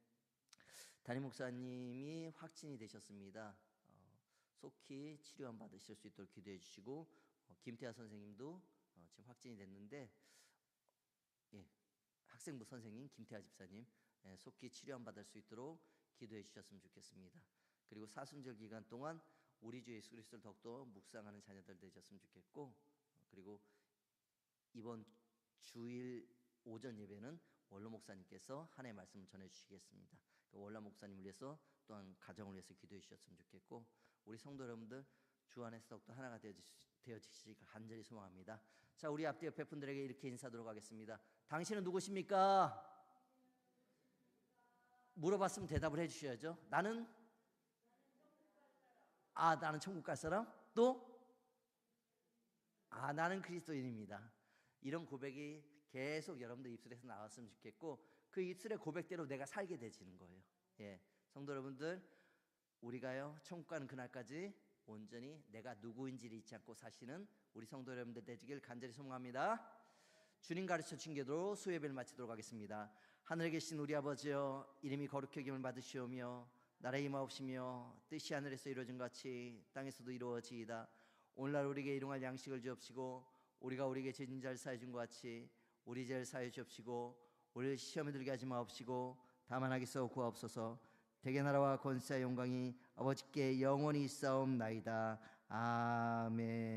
담임 목사님이 확진이 되셨습니다. 속히 치료함 받으실 수 있도록 기도해 주시고 김태하 선생님도 지금 확진이 됐는데 학생부 선생님 김태하 집사님 속히 치료함 받을 수 있도록 기도해 주셨으면 좋겠습니다. 그리고 사순절 기간 동안 우리 주 예수 그리스도를 더욱더 묵상하는 자녀들 되셨으면 좋겠고 그리고 이번 주일 오전 예배는 원로 목사님께서 하나님의 말씀을 전해주시겠습니다. 원로 목사님을 위해서 또한 가정을 위해서 기도해 주셨으면 좋겠고 우리 성도 여러분들 주 안에서 더욱더 하나가 되어지시기 간절히 소망합니다. 자, 우리 앞뒤 옆에 분들에게 이렇게 인사하도록 하겠습니다. 당신은 누구십니까? 물어봤으면 대답을 해주셔야죠. 나는 천국 갈 사람? 또? 나는 그리스도인입니다. 이런 고백이 계속 여러분들 입술에서 나왔으면 좋겠고 그 입술의 고백대로 내가 살게 되지는 거예요. 성도 여러분들, 우리가요 천국 가는 그날까지 온전히 내가 누구인지를 잊지 않고 사시는 우리 성도 여러분들 되시길 간절히 소망합니다. 주님 가르쳐 주신 기도로 수요예배를 마치도록 하겠습니다. 하늘에 계신 우리 아버지여, 이름이 거룩히 여김을 받으시오며 나라의 임하옵시며 뜻이 하늘에서 이루어진 같이 땅에서도 이루어지이다. 오늘날 우리에게 일용할 양식을 주옵시고 우리가 우리에게 죄진 자를 사해 준 것 같이 우리 죄를 사해 주옵시고 우리를 시험에 들게 하지 마옵시고 다만 하기서 구하옵소서. 대개 나라와 권세와 영광이 아버지께 영원히 있사옵나이다. 아멘.